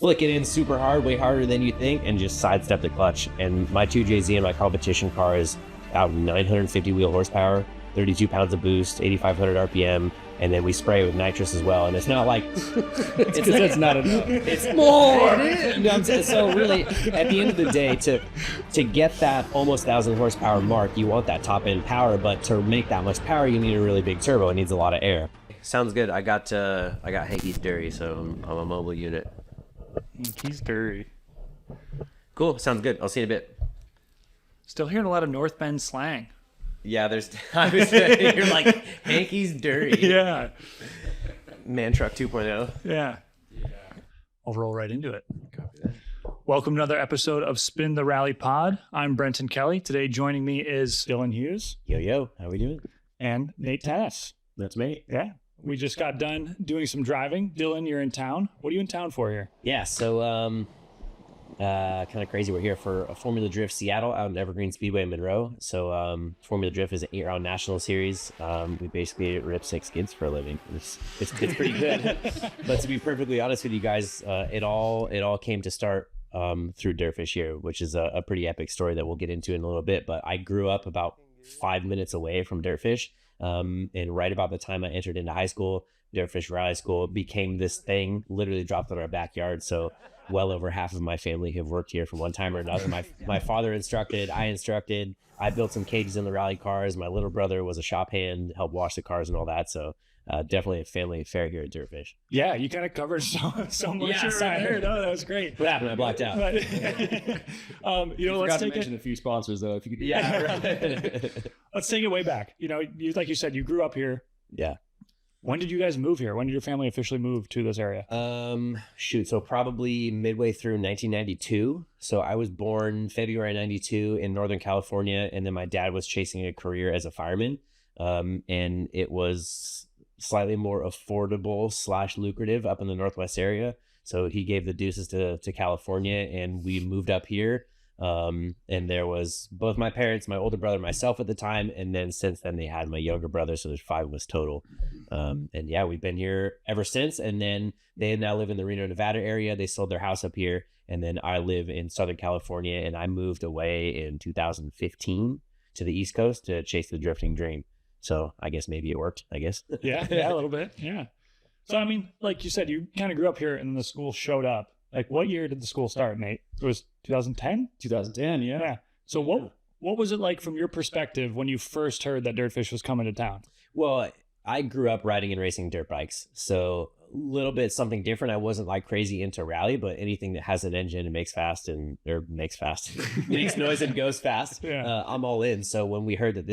flick it in super hard, way harder than you think, and just sidestep the clutch. And my 2JZ in my competition car is about 950 wheel horsepower, 32 pounds of boost, 8,500 RPM, and then we spray it with nitrous as well. And it's not like it's not enough. It's more. You know what I'm saying? So really, at the end of the day, to get that almost 1,000 horsepower mark, you want that top end power. But to make that much power, you need a really big turbo. It needs a lot of air. Sounds good. I got Hanky's Dairy, so I'm a mobile unit. Hanky's Dairy. Cool. Sounds good. I'll see you in a bit. Still hearing a lot of North Bend slang. Yeah, you're like Hanky's Dirty. Yeah. Man Truck 2.0. Yeah. I'll roll right into it. Copy that. Welcome to another episode of Spin the Rally Pod. I'm Brenten Kelly. Today joining me is Dylan Hughes. Yo, how we doing? And Nate Tennis. That's me. Yeah. We just got done doing some driving. Dylan, you're in town. What are you in town for here? Yeah, so kind of crazy. We're here for a Formula Drift Seattle out in Evergreen Speedway in Monroe. So Formula Drift is an 8-round national series. We basically rip 6 skids for a living. It's pretty good. But to be perfectly honest with you guys, it all came to start through DirtFish here, which is a pretty epic story that we'll get into in a little bit. But I grew up about 5 minutes away from DirtFish. And right about the time I entered into high school, DirtFish Rally School became this thing, literally dropped in our backyard. So well over half of my family have worked here from one time or another. My father instructed, I built some cages in the rally cars. My little brother was a shop hand, helped wash the cars and all that. So definitely a family affair here at DirtFish. Yeah, you kind of covered so much. Yeah, Right. No, that was great. What happened? I blacked out. Let's mention a few sponsors though. If you could, Right. Let's take it way back. Like you said, you grew up here. Yeah. When did you guys move here? When did your family officially move to this area? So probably midway through 1992. So I was born February 92 in Northern California, and then my dad was chasing a career as a fireman. And it was slightly more affordable / lucrative up in the Northwest area. So he gave the deuces to California, and we moved up here. And there was both my parents, my older brother, myself at the time, and then since then they had my younger brother, so there's 5 of us total. And yeah, we've been here ever since. And then they now live in the Reno, Nevada area. They sold their house up here, and then I live in Southern California, and I moved away in 2015 to the East Coast to chase the drifting dream. So I guess maybe it worked, I guess. Yeah, a little bit. Yeah. So, I mean, like you said, you kind of grew up here and the school showed up. Like, what year did the school start, Nate? It was 2010? 2010, yeah. So what was it like from your perspective when you first heard that DirtFish was coming to town? Well, I grew up riding and racing dirt bikes, so a little bit something different. I wasn't like crazy into rally, but anything that has an engine and makes noise and goes fast, yeah. I'm all in. So when we heard that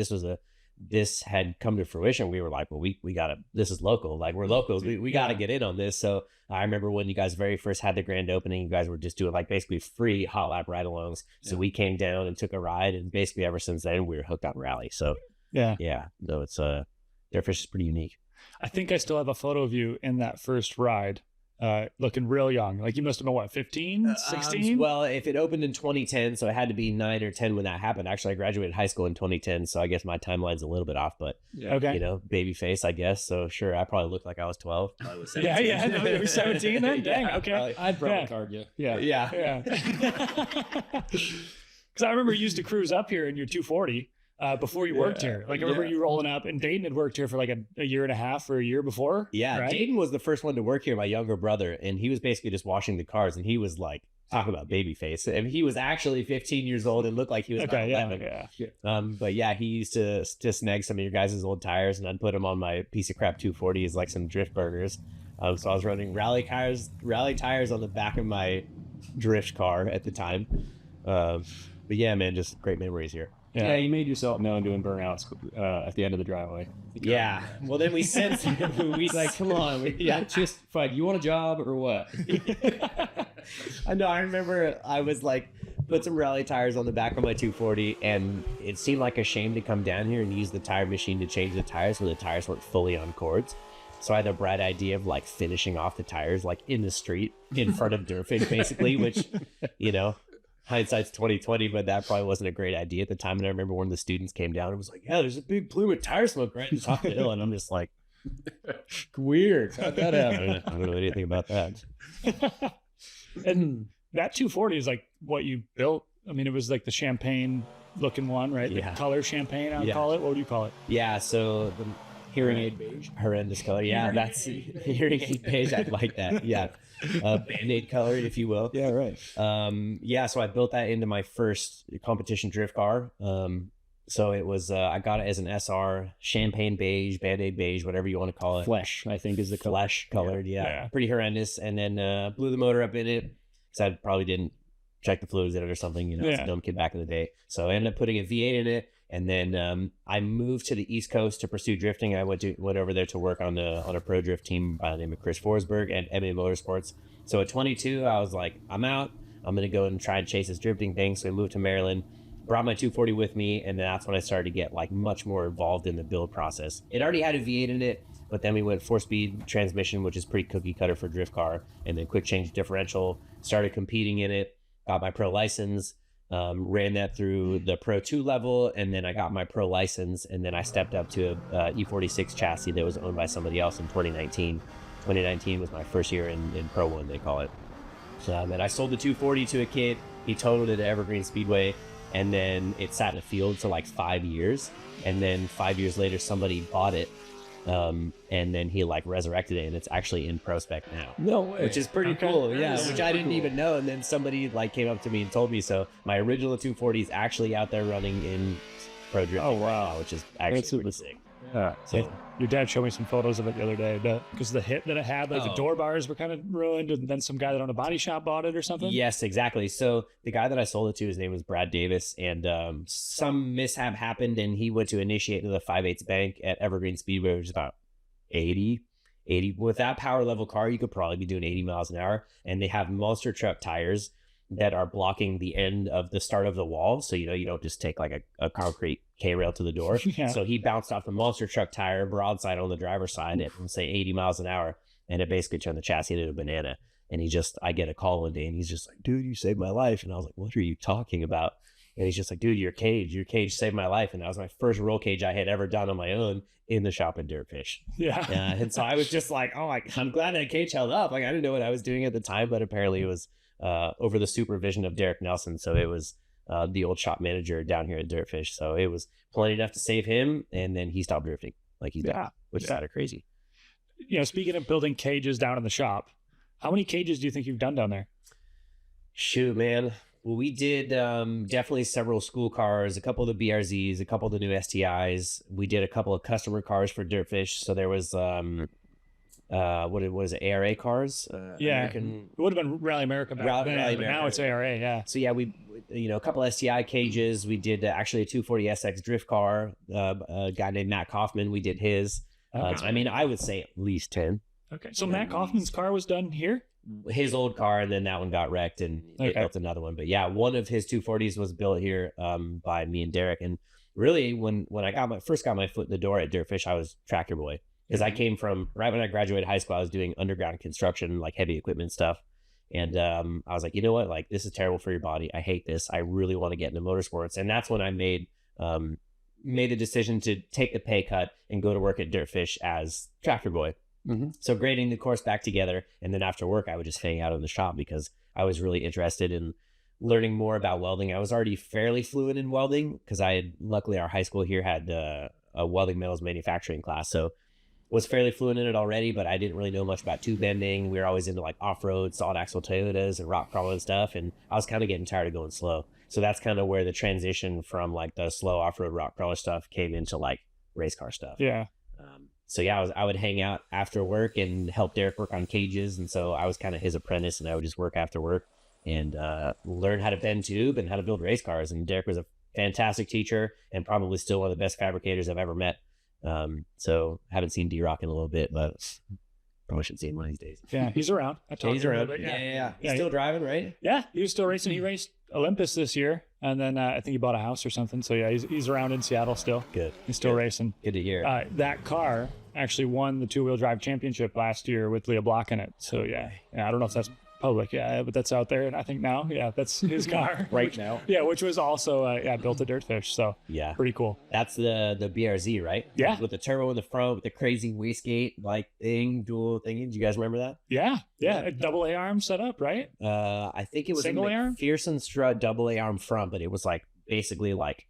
this had come to fruition, we were like, well, we gotta, this is local, like we're locals, we gotta get in on this. So I remember when you guys very first had the grand opening, you guys were just doing like basically free hot lap ride-alongs. So we came down and took a ride, and basically ever since then we were hooked on rally. So yeah, no, it's DirtFish is pretty unique. I think I still have a photo of you in that first ride, looking real young. Like you must have been what, 15, 16? Well, if it opened in 2010, so it had to be 9 or 10 when that happened. Actually, I graduated high school in 2010, so I guess my timeline's a little bit off, but okay. Baby face, I guess. So sure, I probably looked like I was 12. I was 17. Yeah, no, you were 17 then? Dang, okay. I'd probably card you. Yeah. Because I remember you used to cruise up here in your 240 before you worked here. Like I remember you rolling up, and Dayton had worked here for like a year and a half or a year before. Yeah, right? Dayton was the first one to work here, my younger brother, and he was basically just washing the cars, and he was like, talking about baby face. I mean, he was actually 15 years old and looked like he was about 11. But yeah, he used to snag some of your guys' old tires, and I'd put them on my piece of crap 240 as like some drift burners. So I was running rally tires on the back of my drift car at the time. But yeah, man, just great memories here. Yeah, you made yourself known doing burnouts at the end of the driveway. Yeah. Well, then we sensed we like, come on, just fine. You want a job or what? I know. I remember I was like, put some rally tires on the back of my 240, and it seemed like a shame to come down here and use the tire machine to change the tires when the tires weren't fully on cords. So I had the bright idea of like finishing off the tires like in the street in front of DirtFish, basically, which, hindsight's 2020, but that probably wasn't a great idea at the time. And I remember one of the students came down and was like, yeah, there's a big plume of tire smoke right in top of the hill. And I'm just like, weird. How'd that happen? I don't know anything about that. And that 240 is like what you built. I mean, it was like the champagne looking one, right? Yeah. The color champagne, I would Yeah. call it. What would you call it? Yeah, so the Hearing aid beige. horrendous color. Yeah, that's hearing aid beige. I like that. Yeah, Band-Aid color, if you will. Yeah, right. Yeah, so I built that into my first competition drift car. So it was I got it as an SR, champagne beige, Band-Aid beige, whatever you want to call it. Flesh, I think, is the color. Flesh colored. Yeah. Yeah. Pretty horrendous. And then blew the motor up in it because I probably didn't check the fluids in it or something. You know, I was a Yeah. dumb kid back in the day. So I ended up putting a V8 in it. And then I moved to the East Coast to pursue drifting. I went over there to work on a pro drift team by the name of Chris Forsberg and MA Motorsports. So at 22, I was like, I'm out. I'm gonna go and try and chase this drifting thing. So I moved to Maryland, brought my 240 with me, and then that's when I started to get like much more involved in the build process. It already had a V8 in it, but then we went 4-speed transmission, which is pretty cookie cutter for drift car, and then quick change differential. Started competing in it, got my pro license. Ran that through the Pro 2 level, and then I got my pro license, and then I stepped up to a E46 chassis that was owned by somebody else in 2019. 2019 was my first year in Pro 1, they call it. And I sold the 240 to a kid. He totaled it at Evergreen Speedway, and then it sat in the field for like 5 years. And then 5 years later, somebody bought it, and then he like resurrected it, and it's actually in pro spec now. No way. Which is pretty Okay. cool, yeah. That's Which super I didn't cool. even know, and then somebody like came up to me and told me. So my original 240 is actually out there running in pro drifting. Oh, wow. right now, which is actually That's super pretty sick. Yeah. So Your dad showed me some photos of it the other day because the hit that it had, like the Oh. door bars were kind of ruined, and then some guy that owned a body shop bought it or something. yes, exactly. So the guy that I sold it to, his name was Brad Davis, and some mishap happened, and he went to initiate into the 5/8 bank at Evergreen Speedway, which is about 80. With that power level car, you could probably be doing 80 miles an hour, and they have monster truck tires that are blocking the end of the start of the wall. So, you know, you don't just take like a concrete K-rail to the door. Yeah. So he bounced off the monster truck tire broadside on the driver's side at, say, 80 miles an hour. And it basically turned the chassis into a banana. And I get a call one day and he's just like, dude, you saved my life. And I was like, what are you talking about? And he's just like, dude, your cage saved my life. And that was my first roll cage I had ever done on my own in the shop at DirtFish. Yeah. And so I was just like, oh, I'm glad that cage held up. Like, I didn't know what I was doing at the time, but apparently it was over the supervision of Derek Nelson. So it was the old shop manager down here at DirtFish. So it was plenty enough to save him. And then he stopped drifting like he did, Yeah. which is Yeah. kind of crazy. You know, speaking of building cages down in the shop, how many cages do you think you've done down there? Shoot, man. Well, we did definitely several school cars, a couple of the BRZs, a couple of the new STIs. We did a couple of customer cars for DirtFish. So there was what was it, ARA cars? Yeah. American. It would have been Rally America back Rally then, but America. now it's ARA. Yeah. So yeah, we a couple of STI cages. We did actually a 240 SX drift car. A guy named Matt Kaufman. We did his. Okay. I mean, I would say at least 10. Okay. So Matt Kaufman's car was done here. His old car, and then that one got wrecked, and they Okay. built another one. But yeah, one of his 240s was built here by me and Derek. And really, when I first got my foot in the door at DirtFish, I was tractor boy, because I came from right when I graduated high school. I was doing underground construction, like heavy equipment stuff, and I was like, you know what, like this is terrible for your body. I hate this. I really want to get into motorsports, and that's when I made the decision to take the pay cut and go to work at DirtFish as tractor boy. Mm-hmm. So grading the course back together, and then after work, I would just hang out in the shop because I was really interested in learning more about welding. I was already fairly fluent in welding because luckily our high school here had a welding metals manufacturing class, so was fairly fluent in it already. But I didn't really know much about tube bending. We were always into like off-road, solid axle Toyotas and rock crawling stuff, and I was kind of getting tired of going slow. So that's kind of where the transition from like the slow off-road rock crawler stuff came into like race car stuff. Yeah. So yeah, I would hang out after work and help Derek work on cages, and so I was kind of his apprentice, and I would just work after work and learn how to bend tube and how to build race cars. And Derek was a fantastic teacher and probably still one of the best fabricators I've ever met. So haven't seen D-Rock in a little bit, but probably should see him one of these days. Yeah. He's around. I talked He's to him a around. little bit, Yeah. He's Yeah, still driving, right? Yeah, he was still racing. He raced Olympus this year, and then I think he bought a house or something. So yeah, he's around in Seattle still. Good. He's still Good. racing. Good to hear. That car actually won the two-wheel drive championship last year with Leah Block in it. So yeah, I don't know if that's Public, yeah, but that's out there, and I think now, yeah, that's his car Right now. Yeah, which was also built a DirtFish, so Yeah. pretty cool. That's the BRZ, right? Yeah. With the turbo in the front, with the crazy wastegate like thing, dual thingy. Do you guys remember that? Yeah, a double A arm set up, right? I think it was Single a arm? McPherson strut double A arm front, but it was like basically like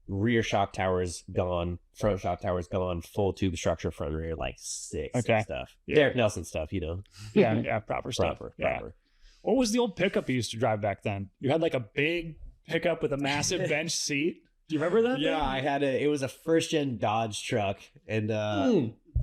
rear shock towers gone, front shock towers gone, full tube structure front and rear, like sick stuff. Yeah. Derek Nelson stuff, you know. Yeah, proper stuff. Proper. What was the old pickup you used to drive back then? You had like a big pickup with a massive bench seat. Do you remember that? Yeah, thing? it was a first gen Dodge truck, and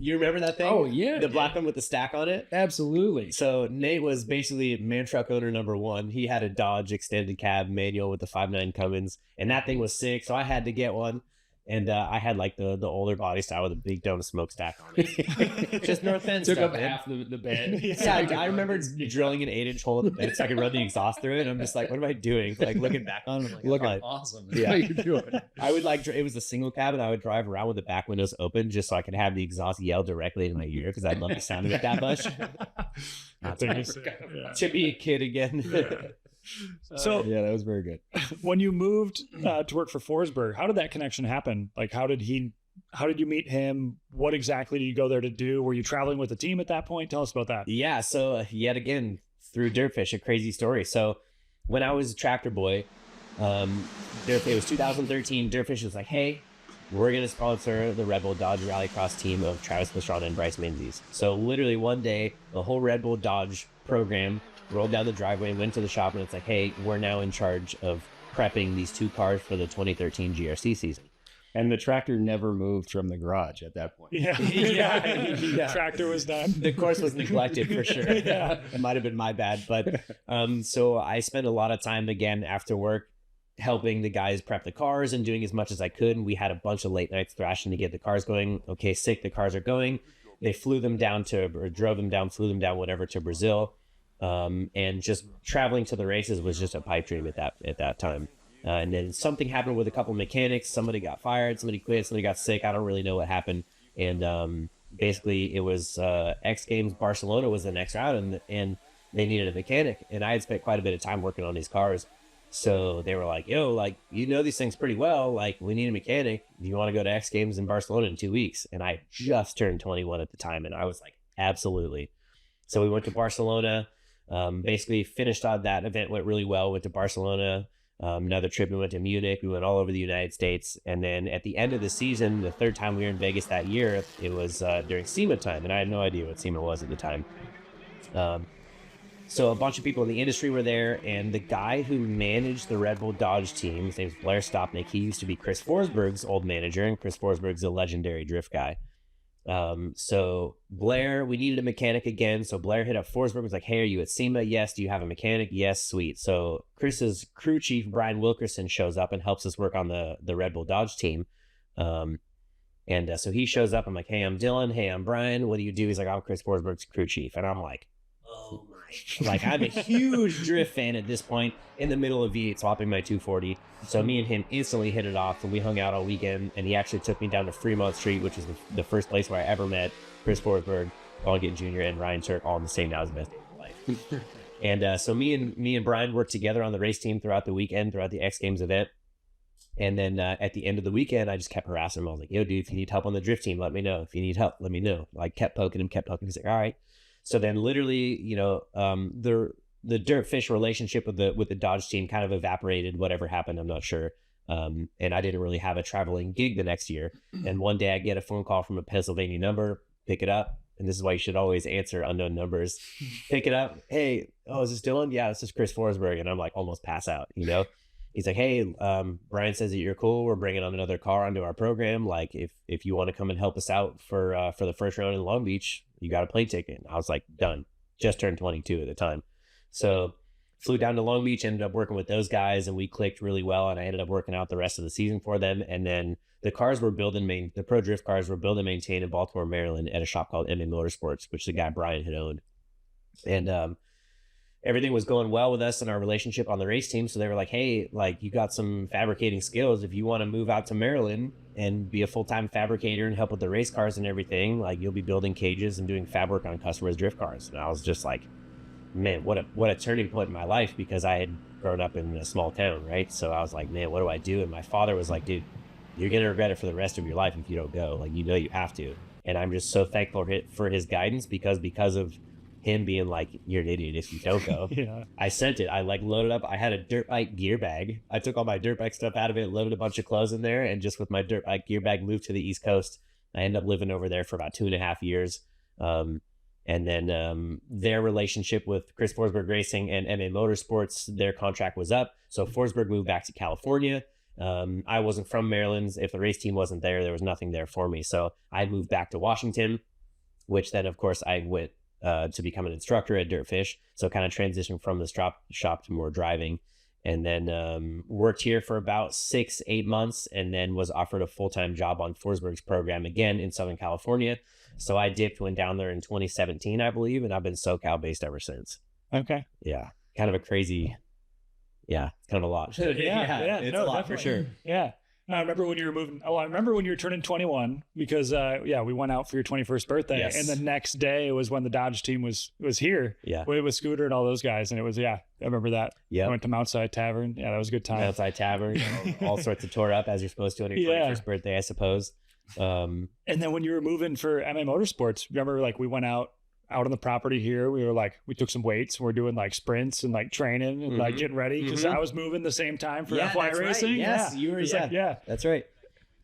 you remember that thing? Oh, yeah. The black one with the stack on it. Absolutely. So Nate was basically man truck owner number one. He had a Dodge extended cab manual with the 5.9 Cummins, and that thing was sick. So I had to get one, and I had like the older body style with a big dome smokestack on it. Just North End Took stuff, up man. half the bed. Yeah, I remember drilling an 8-inch hole in the bed so I could run the exhaust through it. And I'm just like, what am I doing? Like looking back on it, I'm like, Looking oh. awesome. Yeah. How you doing? I would like, it was a single cab, and I would drive around with the back windows open just so I could have the exhaust yell directly in my ear because I love the sound of it that much. That thing is sick. Yeah. To be a kid again. So Yeah, that was very good. when you moved to work for Forsberg, how did that connection happen? Like, how did you meet him? What exactly did you go there to do? Were you traveling with the team at that point? Tell us about that. Yeah, so yet again, through DirtFish, a crazy story. So when I was a tractor boy, it was 2013, DirtFish was like, hey, we're going to sponsor the Red Bull Dodge Rallycross team of Travis Pastrana and Bryce Menzies. So literally one day, the whole Red Bull Dodge program rolled down the driveway and went to the shop, and it's like, hey, we're now in charge of prepping these two cars for the 2013 GRC season. And the tractor never moved from the garage at that point. Yeah. Tractor was done. The course was neglected for sure. Yeah. It might have been my bad, but so I spent a lot of time again after work helping the guys prep the cars and doing as much as I could. And we had a bunch of late nights thrashing to get the cars going. Okay, sick, the cars are going. They flew them down drove them down, flew them down, whatever, to Brazil. And just traveling to the races was just a pipe dream at that time. And then something happened with a couple mechanics. Somebody got fired, somebody quit, somebody got sick. I don't really know what happened. And basically it was X Games Barcelona was the next round, and they needed a mechanic. And I had spent quite a bit of time working on these cars. So they were like, yo, like, you know these things pretty well. Like, we need a mechanic. Do you want to go to X Games in Barcelona in 2 weeks? And I just turned 21 at the time. And I was like, absolutely. So we went to Barcelona, basically finished on that event, went really well, went to Barcelona. Another trip, we went to Munich. We went all over the United States. And then at the end of the season, the third time we were in Vegas that year, it was during SEMA time. And I had no idea what SEMA was at the time. So a bunch of people in the industry were there, and the guy who managed the Red Bull Dodge team, his name's Blair Stopnick. He used to be Chris Forsberg's old manager, and Chris Forsberg's a legendary drift guy. So Blair, we needed a mechanic again. So Blair hit up Forsberg, was like, hey, are you at SEMA? Yes. Do you have a mechanic? Yes. Sweet. So Chris's crew chief, Brian Wilkerson, shows up and helps us work on the Red Bull Dodge team. So he shows up. I'm like, hey, I'm Dylan. Hey, I'm Brian. What do you do? He's like, I'm Chris Forsberg's crew chief. And I'm like, oh my, like, I'm a huge drift fan at this point, in the middle of V8 swapping my 240. So me and him instantly hit it off, and we hung out all weekend. And he actually took me down to Fremont Street, which is the first place where I ever met Chris Forsberg, Vaughn Jr., and Ryan Turk, all in the same now as best day of life. And so me and Brian worked together on the race team throughout the weekend, throughout the X Games event. And then at the end of the weekend, I just kept harassing him. I was like, yo, dude, if you need help on the drift team, let me know. If you need help, let me know. Like, kept poking him. He's like, all right. So then literally, the DirtFish relationship with the Dodge team kind of evaporated. Whatever happened, I'm not sure. And I didn't really have a traveling gig the next year. And one day I get a phone call from a Pennsylvania number, pick it up. And this is why you should always answer unknown numbers. Pick it up. Hey, is this Dylan? Yeah, this is Chris Forsberg. And I'm like, almost pass out, He's like, hey, Brian says that you're cool. We're bringing on another car onto our program. Like, if you want to come and help us out for the first round in Long Beach, you got a plane ticket. And I was like, done. Just turned 22 at the time. So flew down to Long Beach, ended up working with those guys, and we clicked really well. And I ended up working out the rest of the season for them. And then the cars were the pro drift cars were built and maintained in Baltimore, Maryland at a shop called MA Motorsports, which the guy Brian had owned. And everything was going well with us and our relationship on the race team. So they were like, hey, like, you got some fabricating skills. If you want to move out to Maryland and be a full-time fabricator and help with the race cars and everything, like, you'll be building cages and doing fab work on customers' drift cars. And I was just like, man, what a turning point in my life, because I had grown up in a small town, right? So I was like, man, what do I do? And my father was like, dude, you're gonna regret it for the rest of your life if you don't go. Like, you have to. And I'm just so thankful for his guidance, because of him being like, you're an idiot if you don't go. Yeah. I sent it. I like loaded up. I had a dirt bike gear bag. I took all my dirt bike stuff out of it, loaded a bunch of clothes in there, and just with my dirt bike gear bag moved to the East Coast. I ended up living over there for about 2.5 years. And then their relationship with Chris Forsberg Racing and MA Motorsports, their contract was up. So Forsberg moved back to California. I wasn't from Maryland. If the race team wasn't there, there was nothing there for me. So I moved back to Washington, which then, of course, I went to become an instructor at DirtFish. So kind of transitioned from the shop to more driving. And then worked here for about 6-8 months, and then was offered a full-time job on Forsberg's program again in Southern California. So I went down there in 2017, I believe, and I've been SoCal based ever since. Okay. Yeah. Kind of a crazy, it's kind of a lot. Yeah, it's no, a lot definitely. for sure. Yeah. No, I remember when you were moving. Oh, I remember when you were turning 21 because, we went out for your 21st birthday. Yes. And the next day was when the Dodge team was here. Yeah. With Scooter and all those guys. And it was, I remember that. Yeah. I went to Mountside Tavern. Yeah, that was a good time. Outside tavern, all sorts of tore up as you're supposed to on your 21st birthday, I suppose. And then when you were moving for MA Motorsports, remember like we went out on the property here. We were like, we took some weights. We're doing like sprints and like training and like getting ready because I was moving the same time for FY that's racing. Right. Yes, yeah. you were. That's right.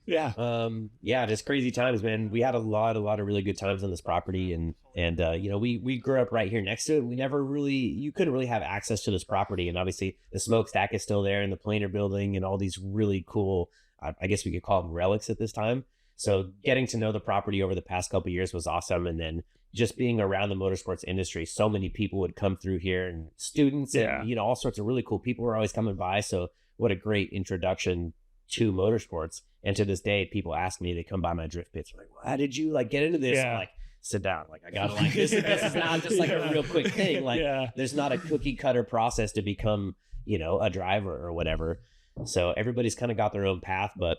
Yeah. Just crazy times, man. We had a lot of really good times on this property, and we grew up right here next to it. You couldn't really have access to this property, and obviously the smokestack is still there, and the planer building, and all these really cool, I guess we could call them relics at this time. So getting to know the property over the past couple of years was awesome, and then just being around the motorsports industry, so many people would come through here, and students, and all sorts of really cool people were always coming by. So what a great introduction to motorsports. And to this day, people ask me, they come by my drift pits, like, how did you like get into this? Yeah. I'm like, sit down. Like, I gotta like this. This is not just like a real quick thing. Like, there's not a cookie cutter process to become, a driver or whatever. So everybody's kind of got their own path, but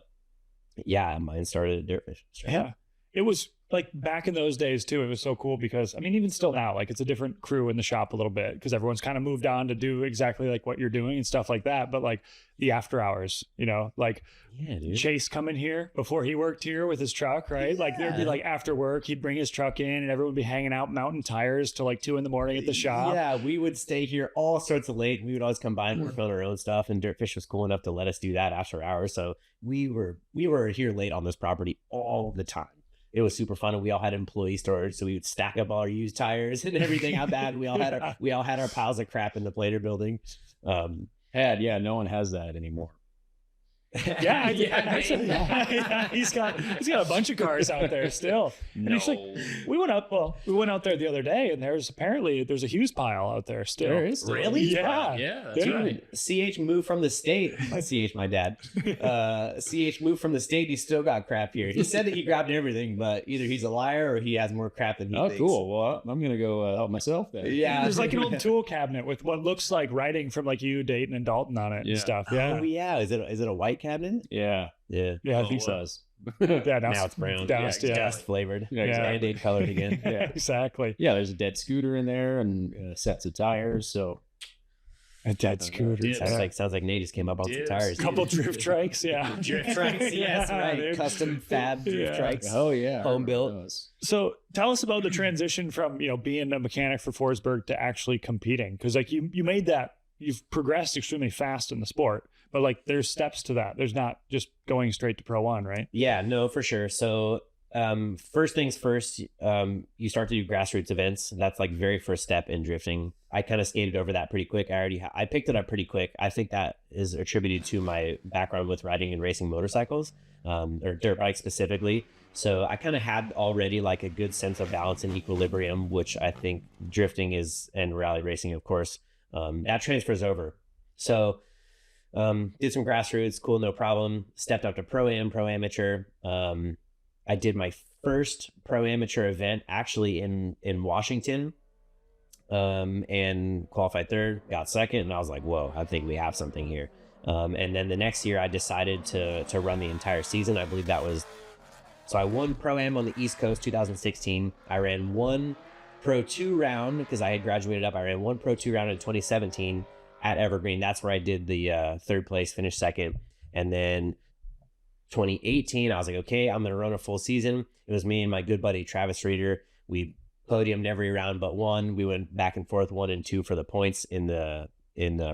mine started at DirtFish. Yeah. It was like back in those days too. It was so cool because, I mean, even still now, like it's a different crew in the shop a little bit because everyone's kind of moved on to do exactly like what you're doing and stuff like that. But like the after hours, like Chase coming here before he worked here with his truck, right? Like there'd be like after work, he'd bring his truck in and everyone would be hanging out mounting tires till like 2 a.m. at the shop. Yeah, we would stay here all sorts of late. We would always come by and work on our own stuff, and DirtFish was cool enough to let us do that after hours. So we were here late on this property all the time. It was super fun, and we all had employee storage, so we would stack up all our used tires and everything. How bad we all had our piles of crap in the plater building. No one has that anymore. He's got a bunch of cars out there still. And actually, we went out there the other day, and there's a Hughes pile out there still. There is still. Really? Yeah, that's right. CH moved from the state. CH, my dad. CH moved from the state. He still got crap here. He said that he grabbed everything, but either he's a liar or he has more crap than he thinks. Cool. Well, I'm gonna go help myself then. Yeah, there's like an old tool cabinet with what looks like writing from like you, Dayton, and Dalton on it and stuff. Yeah. Oh yeah. Is it a white cabinet? Yeah. I think so. Now it's brown. Dust flavored. Yeah, exactly. Band-Aid colored again. Yeah, exactly. Yeah, there's a dead scooter in there and sets of tires. So a dead scooter. Sounds like Nate just came up on some tires. Couple drift trikes, Drift trikes, yes, right. Dude. Custom fab drift trikes. Oh yeah, home built. So tell us about the transition from being a mechanic for Forsberg to actually competing, because like you made that. You've progressed extremely fast in the sport, but like there's steps to that. There's not just going straight to Pro 1, right? Yeah, no, for sure. So first things first, you start to do grassroots events. That's like very first step in drifting. I kind of skated over that pretty quick. I picked it up pretty quick. I think that is attributed to my background with riding and racing motorcycles, or dirt bikes specifically. So I kind of had already like a good sense of balance and equilibrium, which I think drifting is, and rally racing, of course, that transfers over. So did some grassroots, cool, no problem. Stepped up to pro amateur. I did my first pro amateur event actually in Washington, and qualified third, got second, and I was like, whoa, I think we have something here. And then the next year I decided to run the entire season. I believe that was, so I won Pro-Am on the East Coast 2016. I ran one Pro 2 round, because I had graduated up. I ran one Pro 2 round in 2017 at Evergreen. That's where I did the third place, finished second. And then 2018, I was like, okay, I'm going to run a full season. It was me and my good buddy, Travis Reeder. We podiumed every round but one. We went back and forth 1 and 2 for the points in the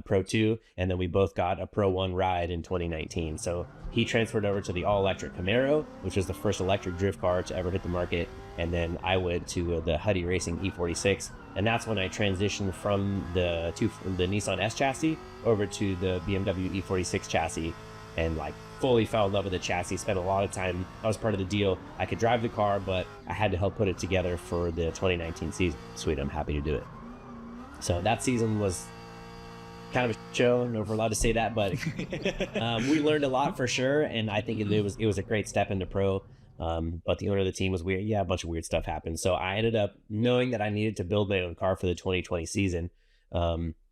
Pro 2, and then we both got a Pro 1 ride in 2019. So he transferred over to the all-electric Camaro, which was the first electric drift car to ever hit the market, and then I went to the Huddy Racing E46, and that's when I transitioned from the Nissan S chassis over to the BMW E46 chassis, and like fully fell in love with the chassis. Spent a lot of time. I was part of the deal. I could drive the car, but I had to help put it together for the 2019 season. Sweet, I'm happy to do it. So that season was kind of a show. I don't know if we're allowed to say that, but we learned a lot for sure, and I think it was a great step into pro. But the owner of the team was weird. Yeah, a bunch of weird stuff happened. So I ended up knowing that I needed to build my own car for the 2020 season.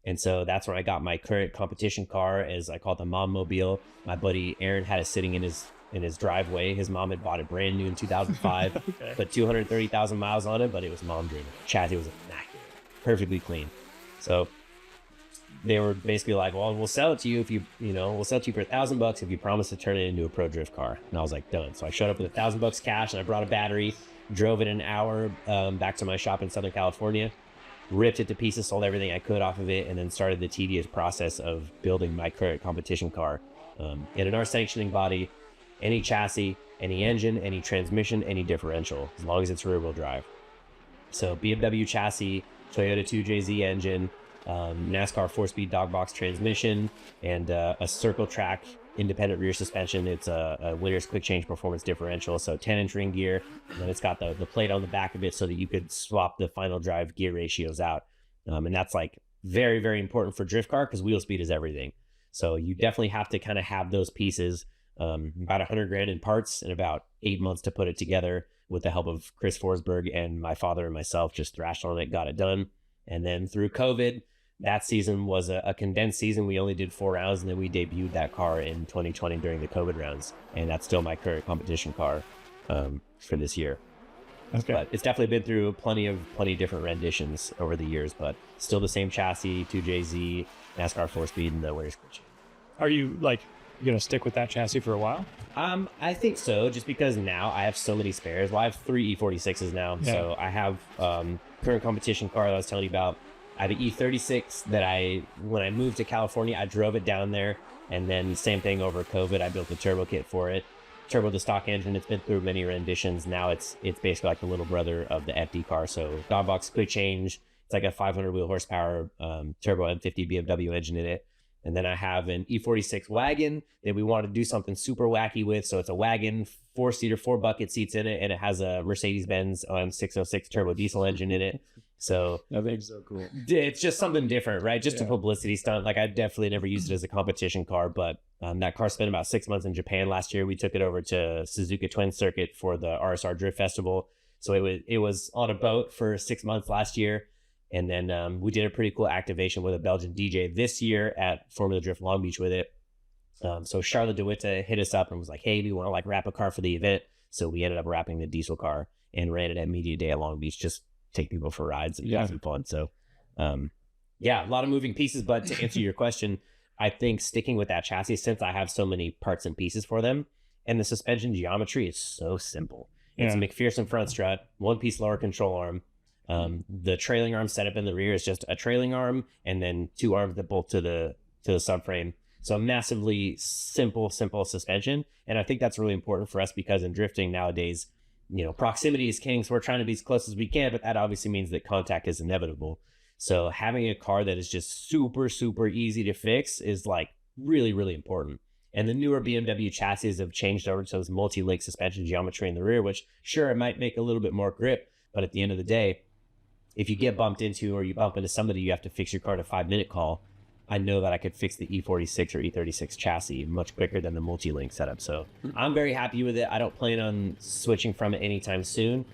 And so that's where I got my current competition car, as I call it, the Mom Mobile. My buddy Aaron had it sitting in his driveway. His mom had bought it brand new in 2005, okay. Put 230,000 miles on it, but it was mom driven. Chassis was immaculate, perfectly clean. So they were basically like, well, we'll sell it to you we'll sell it to you for $1,000 if you promise to turn it into a pro drift car. And I was like, done. So I showed up with $1,000 cash, and I brought a battery, drove it an hour back to my shop in Southern California, ripped it to pieces, sold everything I could off of it, and then started the tedious process of building my current competition car. In an R sanctioning body, any chassis, any engine, any transmission, any differential, as long as it's rear wheel drive. So BMW chassis, Toyota 2JZ engine, NASCAR 4-speed dog box transmission, and a circle track independent rear suspension. It's a Whittier's quick change performance differential, so 10-inch ring gear, and then it's got the plate on the back of it so that you could swap the final drive gear ratios out. And that's like very, very important for drift car, because wheel speed is everything. So you definitely have to kind of have those pieces. About $100,000 in parts and about 8 months to put it together, with the help of Chris Forsberg and my father and myself. Just thrashed on it, got it done. And then through COVID, that season was a condensed season. We only did 4 rounds, and then we debuted that car in 2020 during the COVID rounds. And that's still my current competition car for this year. Okay. But it's definitely been through plenty of different renditions over the years, but still the same chassis, 2JZ, NASCAR 4-speed, and the Whittier's quick change. Are you like gonna stick with that chassis for a while? I think so, just because now I have so many spares. Well, I have 3 E46s now. Yeah. So I have current competition car that I was telling you about. I have an E36 that when I moved to California, I drove it down there, and then same thing over COVID. I built a turbo kit for it, turbo the stock engine. It's been through many renditions. Now it's basically like the little brother of the FD car. So dog box quick change. It's like a 500 wheel horsepower turbo M50 BMW engine in it. And then I have an E46 wagon that we want to do something super wacky with. So it's a wagon, 4-seater, 4 bucket seats in it, and it has a Mercedes-Benz 606 turbo diesel engine in it. So that thing's so cool. It's just something different, right? Just a publicity stunt. Like, I definitely never used it as a competition car, but that car spent about 6 months in Japan last year. We took it over to Suzuka Twin Circuit for the RSR Drift Festival. So it was on a boat for 6 months last year. And then we did a pretty cool activation with a Belgian DJ this year at Formula Drift Long Beach with it. So Charlotte DeWitt hit us up and was like, hey, do you want to like wrap a car for the event? So we ended up wrapping the diesel car and ran it at Media Day at Long Beach, just take people for rides and have some fun. So a lot of moving pieces. But to answer your question, I think sticking with that chassis, since I have so many parts and pieces for them, and the suspension geometry is so simple. It's a McPherson front strut, 1-piece lower control arm. The trailing arm setup in the rear is just a trailing arm, and then 2 arms that bolt to the subframe. So massively simple suspension. And I think that's really important for us, because in drifting nowadays, proximity is king. So we're trying to be as close as we can, but that obviously means that contact is inevitable. So having a car that is just super, super easy to fix is like really, really important. And the newer BMW chassis have changed over to this multi-link suspension geometry in the rear, which sure, it might make a little bit more grip, but at the end of the day, if you get bumped into or you bump into somebody, you have to fix your car in a 5-minute call. I know that I could fix the E46 or E36 chassis much quicker than the multi-link setup. So I'm very happy with it. I don't plan on switching from it anytime soon.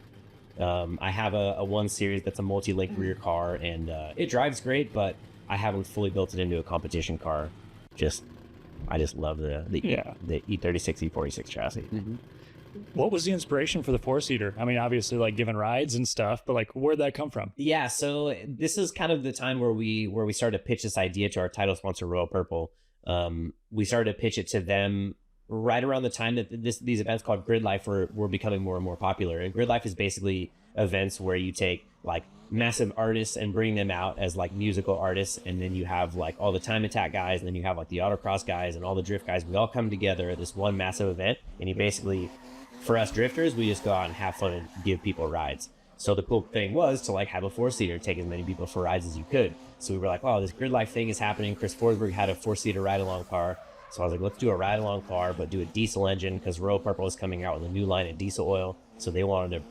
I have a 1 Series that's a multi-link rear car, and it drives great, but I haven't fully built it into a competition car. I just love the E36, E46 chassis. Mm-hmm. What was the inspiration for the 4-seater? I mean, obviously like giving rides and stuff, but like where'd that come from? Yeah, so this is kind of the time where we started to pitch this idea to our title sponsor, Royal Purple. We started to pitch it to them right around the time that these events called Grid Life were becoming more and more popular. And Grid Life is basically events where you take like massive artists and bring them out as like musical artists, and then you have like all the time attack guys, and then you have like the autocross guys and all the drift guys. We all come together at this one massive event, and you basically, for us drifters, we just go out and have fun and give people rides. So the cool thing was to like have a 4-seater, take as many people for rides as you could. So we were like, oh, this Grid Life thing is happening. Chris Forsberg had a 4-seater ride-along car. So I was like, let's do a ride-along car, but do a diesel engine, because Royal Purple was coming out with a new line of diesel oil. So they wanted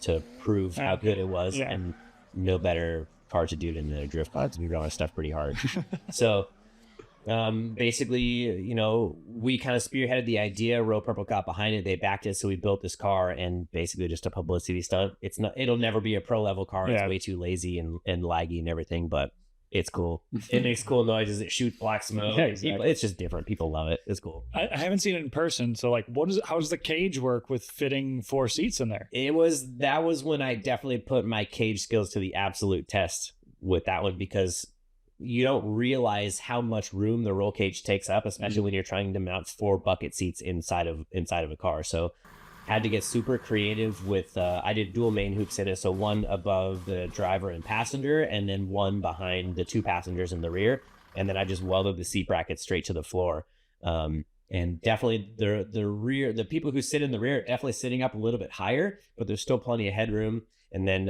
to prove how good it was, and no better car to do than a drift car, because we run our stuff pretty hard. So basically, you know, we kind of spearheaded the idea. Royal Purple got behind it. They backed it. So we built this car, and basically just a publicity stunt. It'll never be a pro level car. It's way too lazy and laggy and everything, but it's cool. It makes cool noises. It shoots black smoke. Yeah, exactly. It's just different. People love it. It's cool. I haven't seen it in person. So like, how does the cage work with fitting 4 seats in there? That was when I definitely put my cage skills to the absolute test with that one, because you don't realize how much room the roll cage takes up, especially when you're trying to mount 4 bucket seats inside of a car. So had to get super creative with I did dual main hoops in it, so one above the driver and passenger, and then one behind the 2 passengers in the rear, and then I just welded the seat bracket straight to the floor. And definitely the people who sit in the rear are definitely sitting up a little bit higher, but there's still plenty of headroom. And then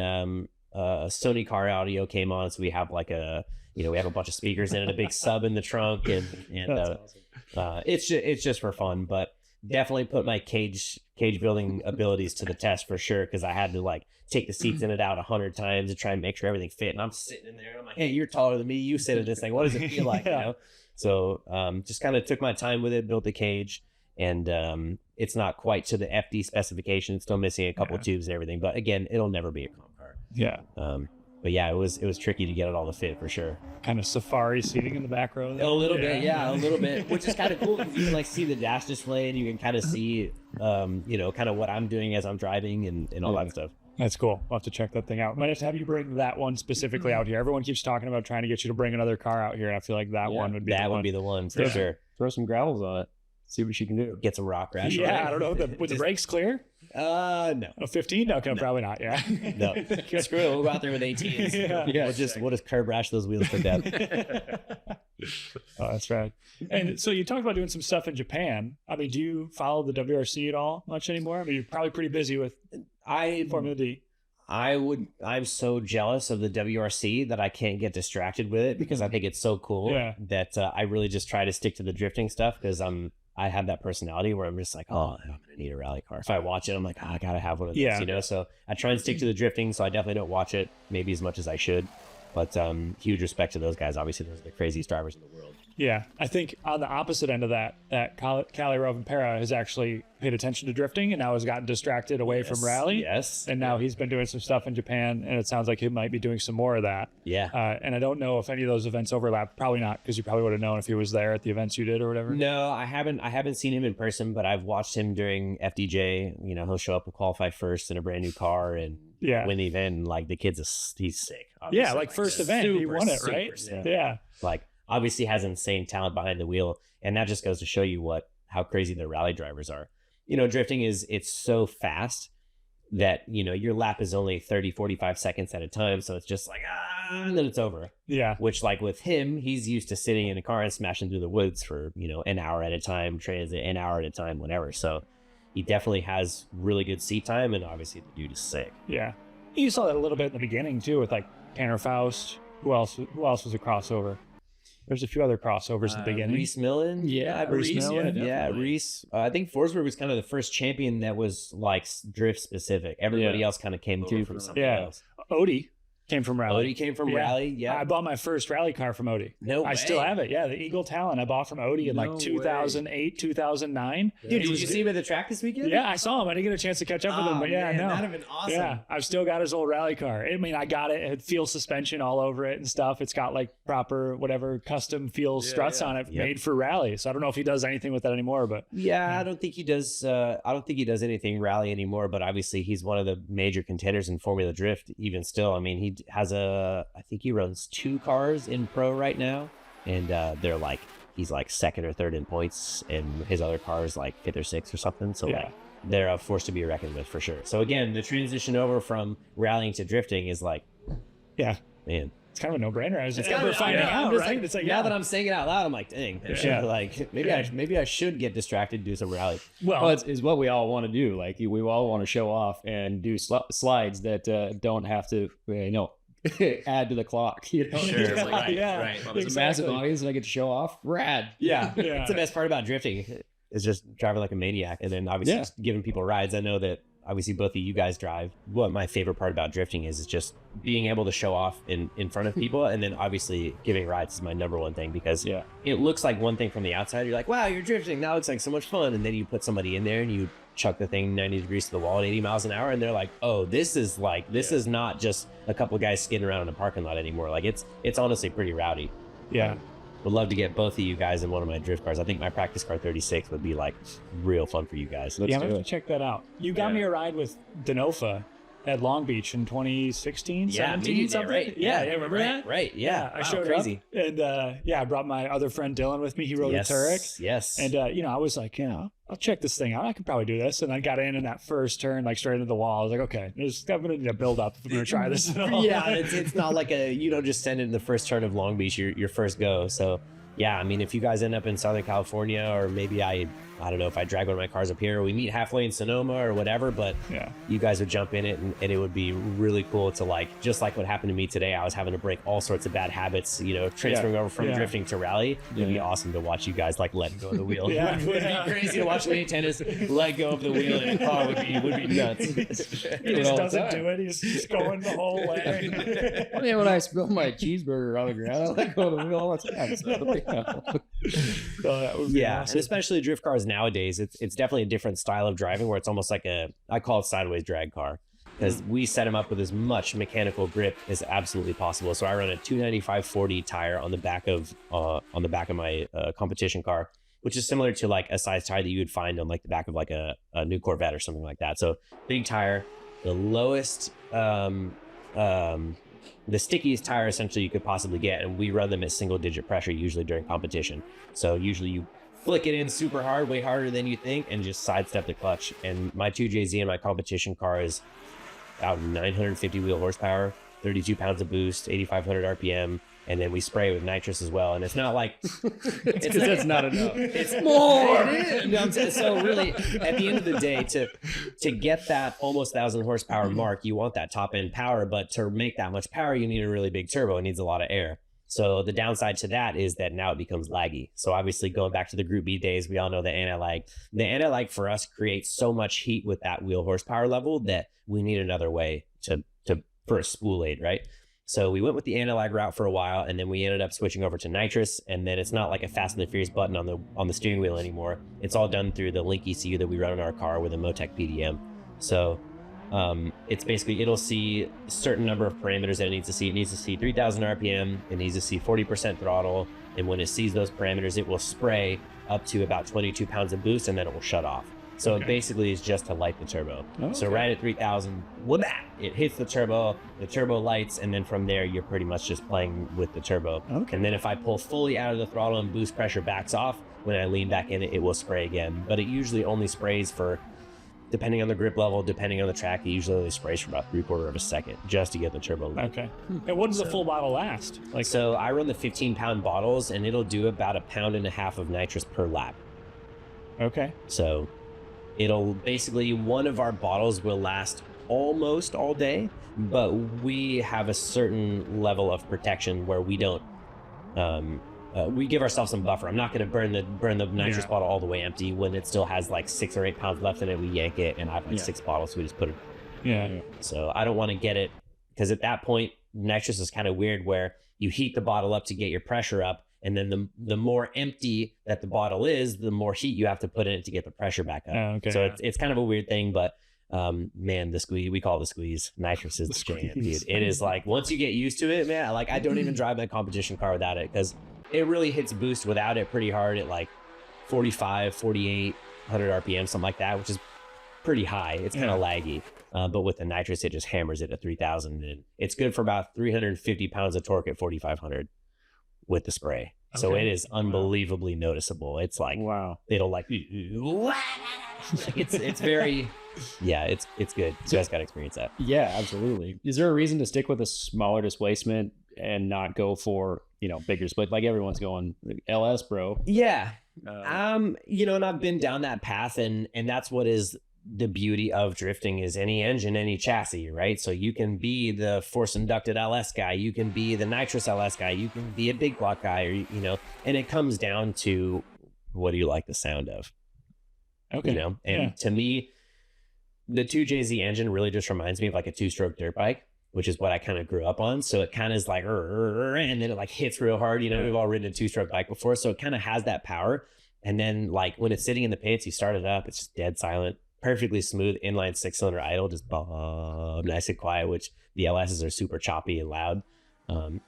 Sony car audio came on, so we have like we have a bunch of speakers in it, a big sub in the trunk, and awesome. It's just for fun. But definitely put my cage building abilities to the test for sure, because I had to like take the seats in and out 100 times to try and make sure everything fit. And I'm sitting in there and I'm like, hey, you're taller than me, you sit in this thing, what does it feel like? You know? So just kind of took my time with it, built the cage, and it's not quite to the FD specification. It's still missing a couple tubes and everything, but again, it'll never be a comp car. But yeah, it was tricky to get it all to fit for sure. Kind of safari seating in the back row there. A little bit, which is kind of cool, because you can like see the dash display, and you can kind of see, kind of what I'm doing as I'm driving and all that stuff. That's cool. We'll have to check that thing out. Might have to have you bring that one specifically out here. Everyone keeps talking about trying to get you to bring another car out here, and I feel like that one would be the one for sure. Throw some gravels on it. See what she can do. Get some rock rash. Yeah, I don't know. Would the brakes clear? No. A 15? Okay, no. Probably not. Yeah. No. Screw it. We'll go out there with 18s. We'll just curb rash those wheels to death. Oh, that's right. And so you talked about doing some stuff in Japan. I mean, do you follow the WRC at all much anymore? I mean, you're probably pretty busy with Formula D. I'm so jealous of the WRC that I can't get distracted with it, because I think it's so cool that I really just try to stick to the drifting stuff, because I have that personality where I'm just like, oh, I'm gonna need a rally car. If I watch it, I'm like, I gotta have one of these, So I try and stick to the drifting. So I definitely don't watch it maybe as much as I should, but huge respect to those guys. Obviously, those are the craziest drivers in the world. Yeah, I think on the opposite end of that Kalle Rovanperä has actually paid attention to drifting, and now has gotten distracted away from rally. Yes. And now he's been doing some stuff in Japan, and it sounds like he might be doing some more of that. Yeah. And I don't know if any of those events overlap. Probably not, because you probably would have known if he was there at the events you did or whatever. No, I haven't seen him in person, but I've watched him during FDJ. He'll show up and qualify first in a brand new car and win the event. And like the he's sick. Yeah, like first event, he won it, right? Yeah. Like, obviously has insane talent behind the wheel, and that just goes to show you how crazy the rally drivers are. Drifting it's so fast that your lap is only 30-45 seconds at a time, so it's just like and then it's over. Which, like, with him, he's used to sitting in a car and smashing through the woods for an hour at a time, transit an hour at a time, whatever. So he definitely has really good seat time, and obviously the dude is sick. You saw that a little bit in the beginning too, with like Tanner Faust. Who else was a crossover? There's a few other crossovers in the beginning. Reese Millen. Reese Millen. Reese. I think Forsberg was kind of the first champion that was like drift specific. Everybody else kind of came through from something else. Odie. came from Rally. Odie came from Rally. Yeah. I bought my first rally car from Odie. No way. I still have it. Yeah, the Eagle Talon I bought from Odie in like 2008, 2009. Dude, did you see him at the track this weekend? Yeah, I saw him. I didn't get a chance to catch up with him, but yeah, man, no. that'd have been awesome. Yeah, I've still got his old rally car. I mean, I got it. It had fuel suspension all over it and stuff. It's got like proper whatever custom fuel struts on it made for rally. So I don't know if he does anything with that anymore, but yeah, I don't think he does. I don't think he does anything rally anymore. But obviously, he's one of the major contenders in Formula Drift. Even still, I mean, he has I think he runs 2 cars in pro right now, and they're like he's like 2nd or 3rd in points, and his other car is like 5th or 6th or something. So like they're a force to be reckoned with for sure. So again, the transition over from rallying to drifting is like, man. It's kind of a no-brainer. I was just It's finding out, right? right? It's like, now that I'm saying it out loud, I'm like, dang, like maybe I should get distracted, do some rally. Well, it's what we all want to do. Like we all want to show off and do slides that don't have to, add to the clock. You know? Sure. Just like, Right. Well, there's a massive audience and I get to show off. Rad. Yeah. That's the best part about drifting. Is just driving like a maniac, and then obviously just giving people rides. I know that obviously both of you guys drive. What my favorite part about drifting is just being able to show off in front of people, and then obviously giving rides is my number one thing, because it looks like one thing from the outside. You're like, wow, you're drifting. That looks like so much fun. And then you put somebody in there and you chuck the thing 90 degrees to the wall at 80 miles an hour, and they're like, oh, this is is not just a couple of guys skidding around in a parking lot anymore. Like it's honestly pretty rowdy. Yeah. Would love to get both of you guys in one of my drift cars. I think my practice car 36 would be like real fun for you guys. I'm going to check that out. You got me a ride with Denofa at Long Beach in 2016, 17, something. Right. Yeah, remember that? Right. Yeah. I showed crazy. up, and I brought my other friend Dylan with me. He rode a Turek. Yes. And I was like, I'll check this thing out. I can probably do this. And I got in that first turn, like straight into the wall. I was like, okay, I'm going to need a build up if I'm going to try this. It's not like you don't just send it in the first turn of Long Beach, your first go. So yeah, I mean, if you guys end up in Southern California, or maybe I don't know if I drag one of my cars up here, or we meet halfway in Sonoma or whatever, but you guys would jump in it, and it would be really cool to like, just like what happened to me today. I was having to break all sorts of bad habits, transferring over from drifting to rally. It'd be awesome to watch you guys like let go of the wheel. It would be crazy to watch me tennis let go of the wheel in a car would be nuts. He just doesn't do it. He's just going the whole way. When I spill my cheeseburger on the ground, I let go of the wheel all the time. So that would be awesome. And especially drift cars nowadays, it's definitely a different style of driving, where it's almost like I call it sideways drag car, because we set them up with as much mechanical grip as absolutely possible. So I run a 295/40 tire on the back of my competition car, which is similar to like a size tire that you would find on like the back of like a new Corvette or something like that. So big tire, the lowest the stickiest tire essentially you could possibly get, and we run them at single digit pressure usually during competition. So usually you flick it in super hard, way harder than you think, and just sidestep the clutch. And my 2JZ in my competition car is about 950 wheel horsepower, 32 pounds of boost, 8,500 RPM, and then we spray it with nitrous as well. And it's not like it's not enough. It's more. You know what I'm saying? So really, at the end of the day, to get that almost 1,000 horsepower mark, you want that top end power. But to make that much power, you need a really big turbo. It needs a lot of air. So the downside to that is that now it becomes laggy. So obviously, going back to the Group B days, we all know the anti-lag. The anti-lag for us creates so much heat with that wheel horsepower level that we need another way for a spool aid, right? So we went with the anti-lag route for a while, and then we ended up switching over to nitrous. And then it's not like a Fast and the Furious button on the steering wheel anymore. It's all done through the Link ECU that we run in our car with a Motec PDM. So it's basically, it'll see a certain number of parameters that it needs to see. It needs to see 3,000 RPM. It needs to see 40% throttle. And when it sees those parameters, it will spray up to about 22 pounds of boost, and then it will shut off. So it basically is just to light the turbo. So right at 3,000, it hits the turbo lights, and then from there, you're pretty much just playing with the turbo. And then if I pull fully out of the throttle and boost pressure backs off, when I lean back in it will spray again. But it usually only sprays for, depending on the grip level, depending on the track, it usually only sprays for about 3/4 of a second just to get the turbo lit. Okay. And what does the full bottle last? So I run the 15-pound bottles, and it'll do about 1.5 pounds of nitrous per lap. Okay. So it'll basically, one of our bottles will last almost all day, but we have a certain level of protection where we don't, we give ourselves some buffer. I'm not going to burn the nitrous bottle all the way empty. When it still has like 6 or 8 pounds left in it, we yank it, and I have like 6 bottles, so we just put it. Yeah. So I don't want to get it, because at that point, nitrous is kind of weird where you heat the bottle up to get your pressure up. And then the more empty that the bottle is, the more heat you have to put in it to get the pressure back up. Okay, so it's kind of a weird thing, but man, the squeeze, we call it the squeeze. Nitrous is the jam, dude. It is like, once you get used to it, man, like I don't even drive my competition car without it, because it really hits boost without it pretty hard at like 45, 48, 100 RPM, something like that, which is pretty high. It's kind of laggy. But with the nitrous, it just hammers it at 3,000. And it's good for about 350 pounds of torque at 4,500 with the spray. So it is unbelievably noticeable. It's like, it'll like, it's very, it's good. You guys got to experience that. Yeah, absolutely. Is there a reason to stick with a smaller displacement and not go for, bigger split? Like everyone's going LS, bro. Yeah. And I've been down that path, and that's what is the beauty of drifting, is any engine, any chassis, right? So you can be the force inducted LS guy, you can be the nitrous LS guy, you can be a big block guy, or and it comes down to, what do you like the sound of? Okay. To me, the 2JZ engine really just reminds me of like a 2-stroke dirt bike, which is what I kind of grew up on. So it kind of is like, and then it like hits real hard. We've all ridden a 2-stroke bike before, so it kind of has that power. And then like when it's sitting in the pits, you start it up, it's just dead silent. Perfectly smooth inline 6-cylinder idle, just nice and quiet, which the LSs are super choppy and loud.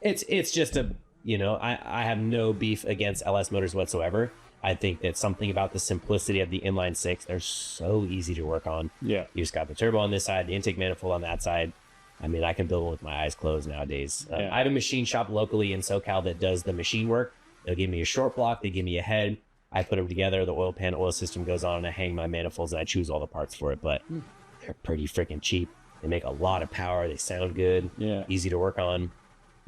It's just I have no beef against LS motors whatsoever. I think that something about the simplicity of the inline 6, they're so easy to work on. Yeah. You just got the turbo on this side, the intake manifold on that side. I mean, I can build one with my eyes closed nowadays. I have a machine shop locally in SoCal that does the machine work. They'll give me a short block, they give me a head. I put them together, the oil pan, oil system goes on, and I hang my manifolds and I choose all the parts for it. But they're pretty freaking cheap. They make a lot of power. They sound good. Yeah. Easy to work on.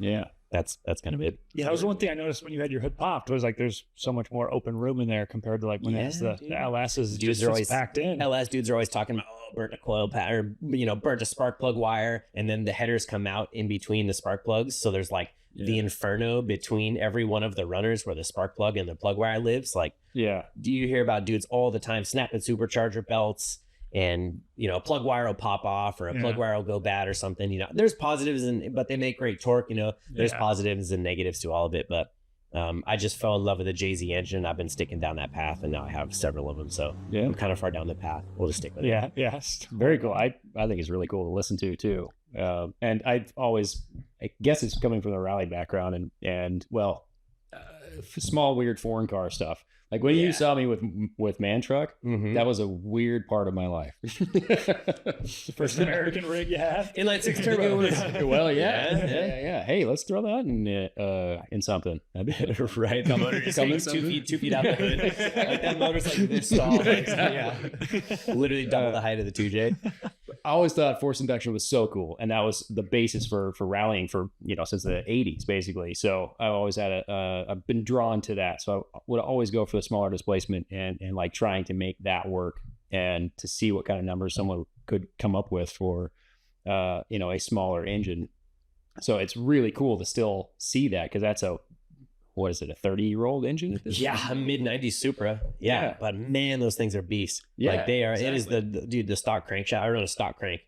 Yeah. That's kind of it. Yeah, that was one thing I noticed when you had your hood popped, was like there's so much more open room in there compared to like when it's the LSs. Dudes are always packed in. LS dudes are always talking about, burnt a coil pad, or burnt a spark plug wire, and then the headers come out in between the spark plugs. So there's like the inferno between every one of the runners where the spark plug and the plug wire lives. Like, do you hear about dudes all the time snapping supercharger belts, and a plug wire will pop off, or a plug wire will go bad or something? There's positives, but they make great torque. There's positives and negatives to all of it. But I just fell in love with the JZ engine. I've been sticking down that path, and now I have several of them. So I'm kind of far down the path. We'll just stick with it. Yes. Very cool. I think it's really cool to listen to too. And I guess it's coming from the rally background and small weird foreign car stuff. Like when you saw me with Man Truck, that was a weird part of my life. The first American rig you had, inline 6 turbo. Well, yeah. Hey, let's throw that in something. Right, the motor just coming 2 feet out the hood. Like that motor's like this tall. Literally double the height of the 2J. I always thought force induction was so cool, and that was the basis for rallying for since the 80s basically. So I always had I've been drawn to that. So I would always go for the smaller displacement and like trying to make that work, and to see what kind of numbers someone could come up with for a smaller engine. So it's really cool to still see that, because that's a 30-year-old engine? A mid-90s Supra. Yeah, but man, those things are beasts. Yeah, like they are. exactly. It is the stock crankshaft. I run a stock crank.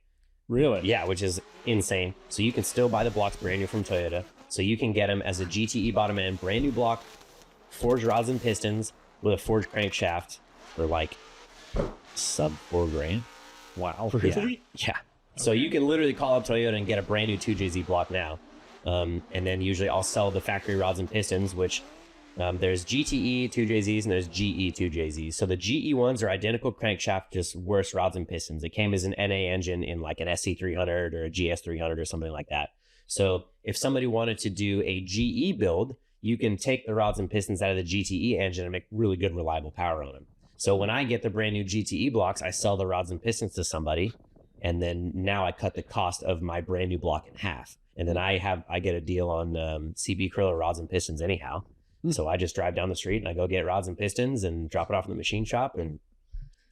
Really? Yeah, which is insane. So you can still buy the blocks brand new from Toyota. So you can get them as a GTE bottom end, brand new block, forged rods and pistons with a forged crankshaft for like sub $4,000. Wow. Really? Yeah. So you can literally call up Toyota and get a brand new 2JZ block now. And then usually I'll sell the factory rods and pistons, which there's GTE 2JZs and there's GE 2JZs. So the GE ones are identical crankshaft, just worse rods and pistons. It came as an NA engine in like an SC300 or a GS300 or something like that. So if somebody wanted to do a GE build, you can take the rods and pistons out of the GTE engine and make really good, reliable power on them. So when I get the brand new GTE blocks, I sell the rods and pistons to somebody, and then now I cut the cost of my brand new block in half. And then I get a deal on CB Kriller rods and pistons anyhow. So I just drive down the street and I go get rods and pistons and drop it off in the machine shop, and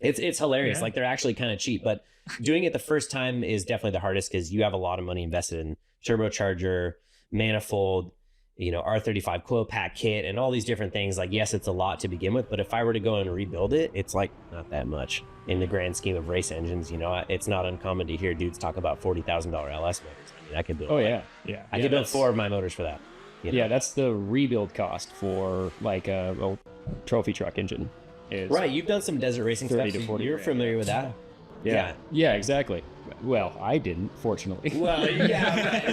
it's hilarious. Like they're actually kind of cheap, but doing it the first time is definitely the hardest, because you have a lot of money invested in turbocharger, manifold, R35 coil pack kit, and all these different things. Like, yes, it's a lot to begin with, but if I were to go and rebuild it, it's like not that much in the grand scheme of race engines. It's not uncommon to hear dudes talk about $40,000 LS motors. I could build. Oh one. yeah. I could build 4 of my motors for that. You know? Yeah, that's the rebuild cost for like a trophy truck engine. Is Right, you've done some desert racing 30 stuff. to 40 You're grand. familiar with that? Yeah, exactly. Well, I didn't, fortunately. Well, yeah,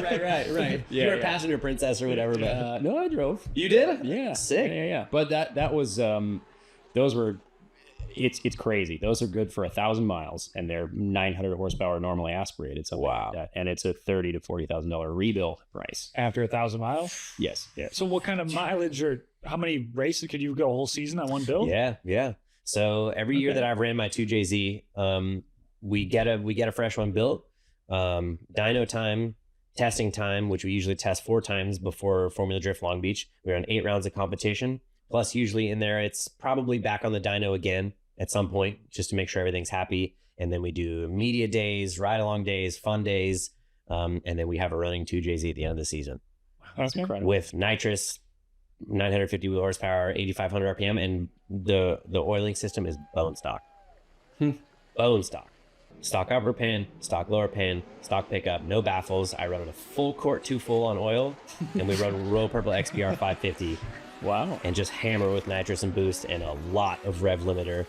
right. Yeah, You're a yeah. passenger princess or whatever. But No, I drove. you did? Yeah, Sick. Yeah. But that was those were. It's crazy. Those are good for 1,000 miles, and they're 900 horsepower normally aspirated. Something Wow. like that. And it's a $30,000 to $40,000 rebuild price. After 1,000 miles. Yes. Yeah. So what kind of mileage or how many races could you go a whole season on one build? Yeah. So every year that I've ran my 2JZ, we get a fresh one built. Dyno time, testing time, which we usually test 4 times before Formula Drift Long Beach. We run 8 rounds of competition. Plus, usually in there, it's probably back on the dyno again at some point, just to make sure everything's happy. And then we do media days, ride along days, fun days, and then we have a running 2JZ at the end of the season That's Okay. incredible. with nitrous, 950 wheel horsepower, 8,500 RPM, and the oiling system is bone stock. Bone stock. Stock upper pan, stock lower pan, stock pickup, no baffles. I run a full quart 2 full on oil, and we run Royal Purple XPR 550 Wow. and just hammer with nitrous and boost and a lot of rev limiter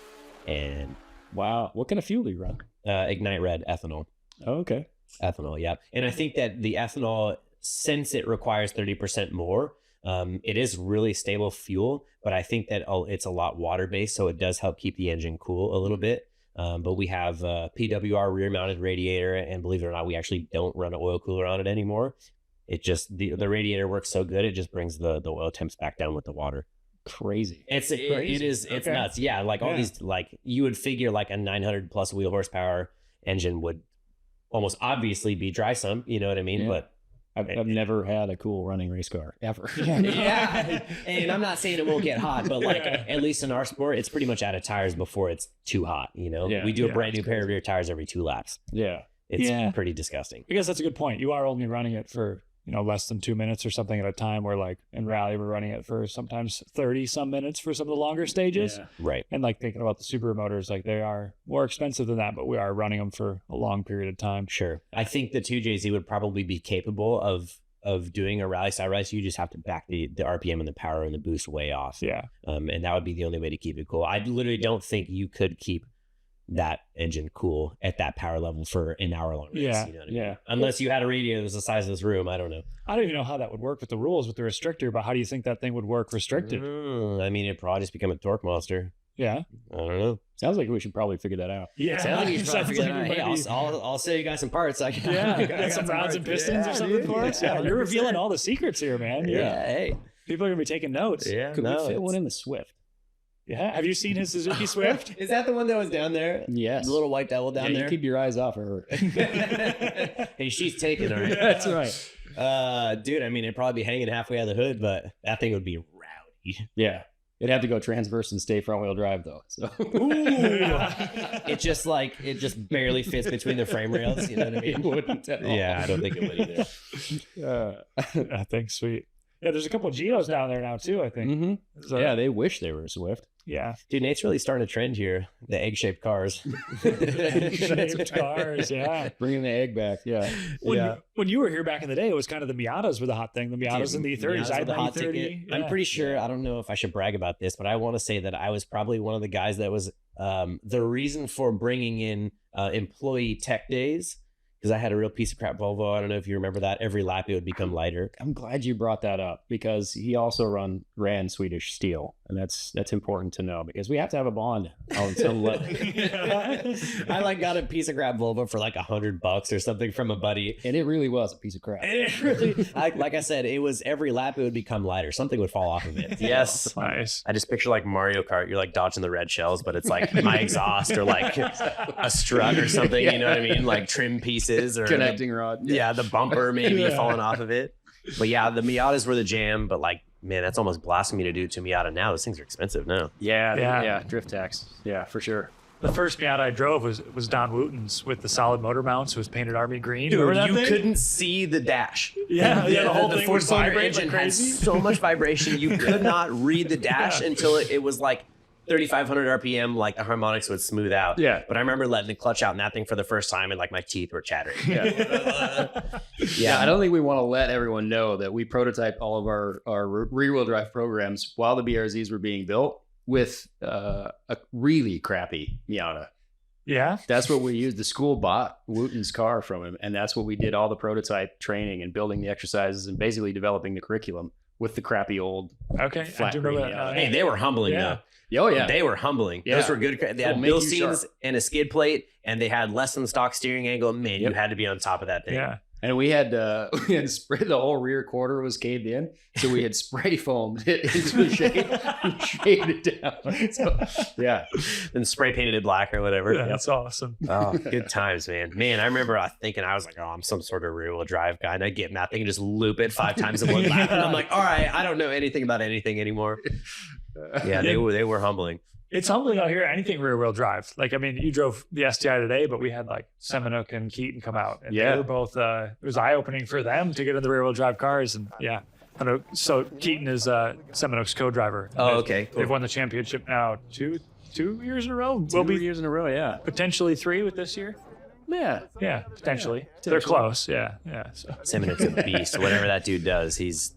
and Wow. What kind of fuel do you run? Ignite Red ethanol. Oh, okay. Ethanol, yeah. And I think that the ethanol, since it requires 30% more, it is really stable fuel, but I think that it's a lot water-based, so it does help keep the engine cool a little bit. But we have a PWR rear-mounted radiator, and believe it or not, we actually don't run an oil cooler on it anymore. It just, the radiator works so good, it just brings the oil temps back down with the water. Crazy. It's Okay. nuts. Yeah, like all Yeah. these, like you would figure like a 900 plus wheel horsepower engine would almost obviously be dry sump, you know what I mean? Yeah. But I've never had a cool running race car ever. yeah, and I'm not saying it won't get hot, but like at least in our sport, it's pretty much out of tires before it's too hot. You know, Yeah. we do a Yeah, brand new that's pair of rear tires every 2 laps. Yeah. It's Yeah. pretty disgusting. I guess that's a good point. You are only running it for, less than 2 minutes or something at a time, where like in rally, we're running it for sometimes 30 some minutes for some of the longer stages. Yeah. Right. And like thinking about the super motors, like they are more expensive than that, but we are running them for a long period of time. Sure. I think the 2JZ would probably be capable of doing a rally side race. You just have to back the RPM and the power and the boost way off. Yeah. And that would be the only way to keep it cool. I literally don't think you could keep that engine cool at that power level for an hour long race. Yeah, You know what I mean? Yeah. Unless you had a radiator that was the size of this room. I don't know. I don't even know how that would work with the rules with the restrictor, but how do you think that thing would work restricted? I mean, it'd probably just become a torque monster. Yeah. I don't know. Sounds like we should probably figure that out. Yeah. Sounds like you should probably Sounds figure like that we out. Hey, might be- I'll sell you guys some parts. I got, Yeah, I got some rods and parts. pistons or something dude. for us. Yeah, you're 100%. revealing all the secrets here, man. Yeah. Hey. People are gonna be taking notes. Yeah. Could no, we fit it's- one in the Swift? Yeah. Have you seen his Suzuki Swift? Is that the one that was down there? Yes. The little white devil down Yeah, there. you keep your eyes off of her. Hey, she's taking her. That's right. Dude, I mean, it'd probably be hanging halfway out of the hood, but that thing would be rowdy. Yeah. It'd have to go transverse and stay front wheel drive though. So It just barely fits between the frame rails. You know what I it mean? wouldn't at all. Yeah, I don't think it would either. I think sweet. Yeah, there's a couple of Geos down there now too, I think. Mhm. So, Yeah, they wish they were a Swift. Yeah. Dude, Nate's really starting a trend here. The egg-shaped cars. Shaped cars, yeah. Bringing the egg back. Yeah. When you were here back in the day, it was kind of the Miatas were the hot thing. The Miatas and the E30s. Miatas I were had the the hot E30. ticket. Yeah. I'm pretty sure, I don't know if I should brag about this, but I want to say that I was probably one of the guys that was the reason for bringing in employee tech days, because I had a real piece of crap Volvo. I don't know if you remember that. Every lap it would become lighter. I'm glad you brought that up because he also ran Swedish steel, and that's important to know because we have to have a bond on some level. I like got a piece of crap Volvo for like $100 or something from a buddy. And it really was a piece of crap. And it really, like I said, it was every lap it would become lighter. Something would fall off of it. Yes. Nice. I just picture like Mario Kart. You're like dodging the red shells, but it's like my exhaust or like a strut or something. You know what I mean? Like trim pieces or Connecting rod. Yeah, the bumper maybe Yeah. falling off of it. But yeah, the Miatas were the jam. But like, man, that's almost blasphemy to do to Miata now. Those things are expensive now. Yeah. Drift tax. Yeah, for sure. The first Miata I drove was Don Wooten's with the solid motor mounts. It was painted army green. Dude, Remember that you thing? couldn't see the dash. Yeah, the whole thing would four-cylinder vibrate engine like had crazy. so much vibration. You could not read the dash until it was like 3,500 RPM, like the harmonics would smooth out. Yeah. But I remember letting the clutch out in that thing for the first time, and like my teeth were chattering. Yeah, I don't think we want to let everyone know that we prototyped all of our rear-wheel drive programs while the BRZs were being built with a really crappy Miata. Yeah. That's what we used. The school bought Wooten's car from him, and that's what we did all the prototype training and building the exercises and basically developing the curriculum with the crappy old Okay. I flat do remember green that. Miata. Hey, they were humbling Yeah. though. Oh, yeah. They were humbling. Yeah. Those were good. They had They'll bill make you seams sharp. and a skid plate, and they had less than stock steering angle. Man, you had to be on top of that thing. Yeah. And we had spray, the whole rear quarter was caved in, so we had spray foamed it into the shape and shaved it down. So, yeah, And spray painted it black or whatever. Yeah, that's awesome. Oh, good times, man. Man, I remember thinking, I was like, oh, I'm some sort of rear wheel drive guy. And I get in that thing and just loop it 5 times in one lap. And I'm like, all right, I don't know anything about anything anymore. Yeah, they were humbling. It's humbling out here. Anything rear wheel drive. Like, I mean, you drove the STI today, but we had like Seminuk and Keaton come out, and they were both. It was eye opening for them to get in the rear wheel drive cars, and yeah. I know. So Keaton is Seminuk's co-driver. Oh, okay. Cool. They've won the championship now two years in a row. 2 years in a row. Yeah, Potentially 3 with this year. yeah. Potentially. They're close. Yeah. So. Seminuk's a beast. Whatever that dude does, he's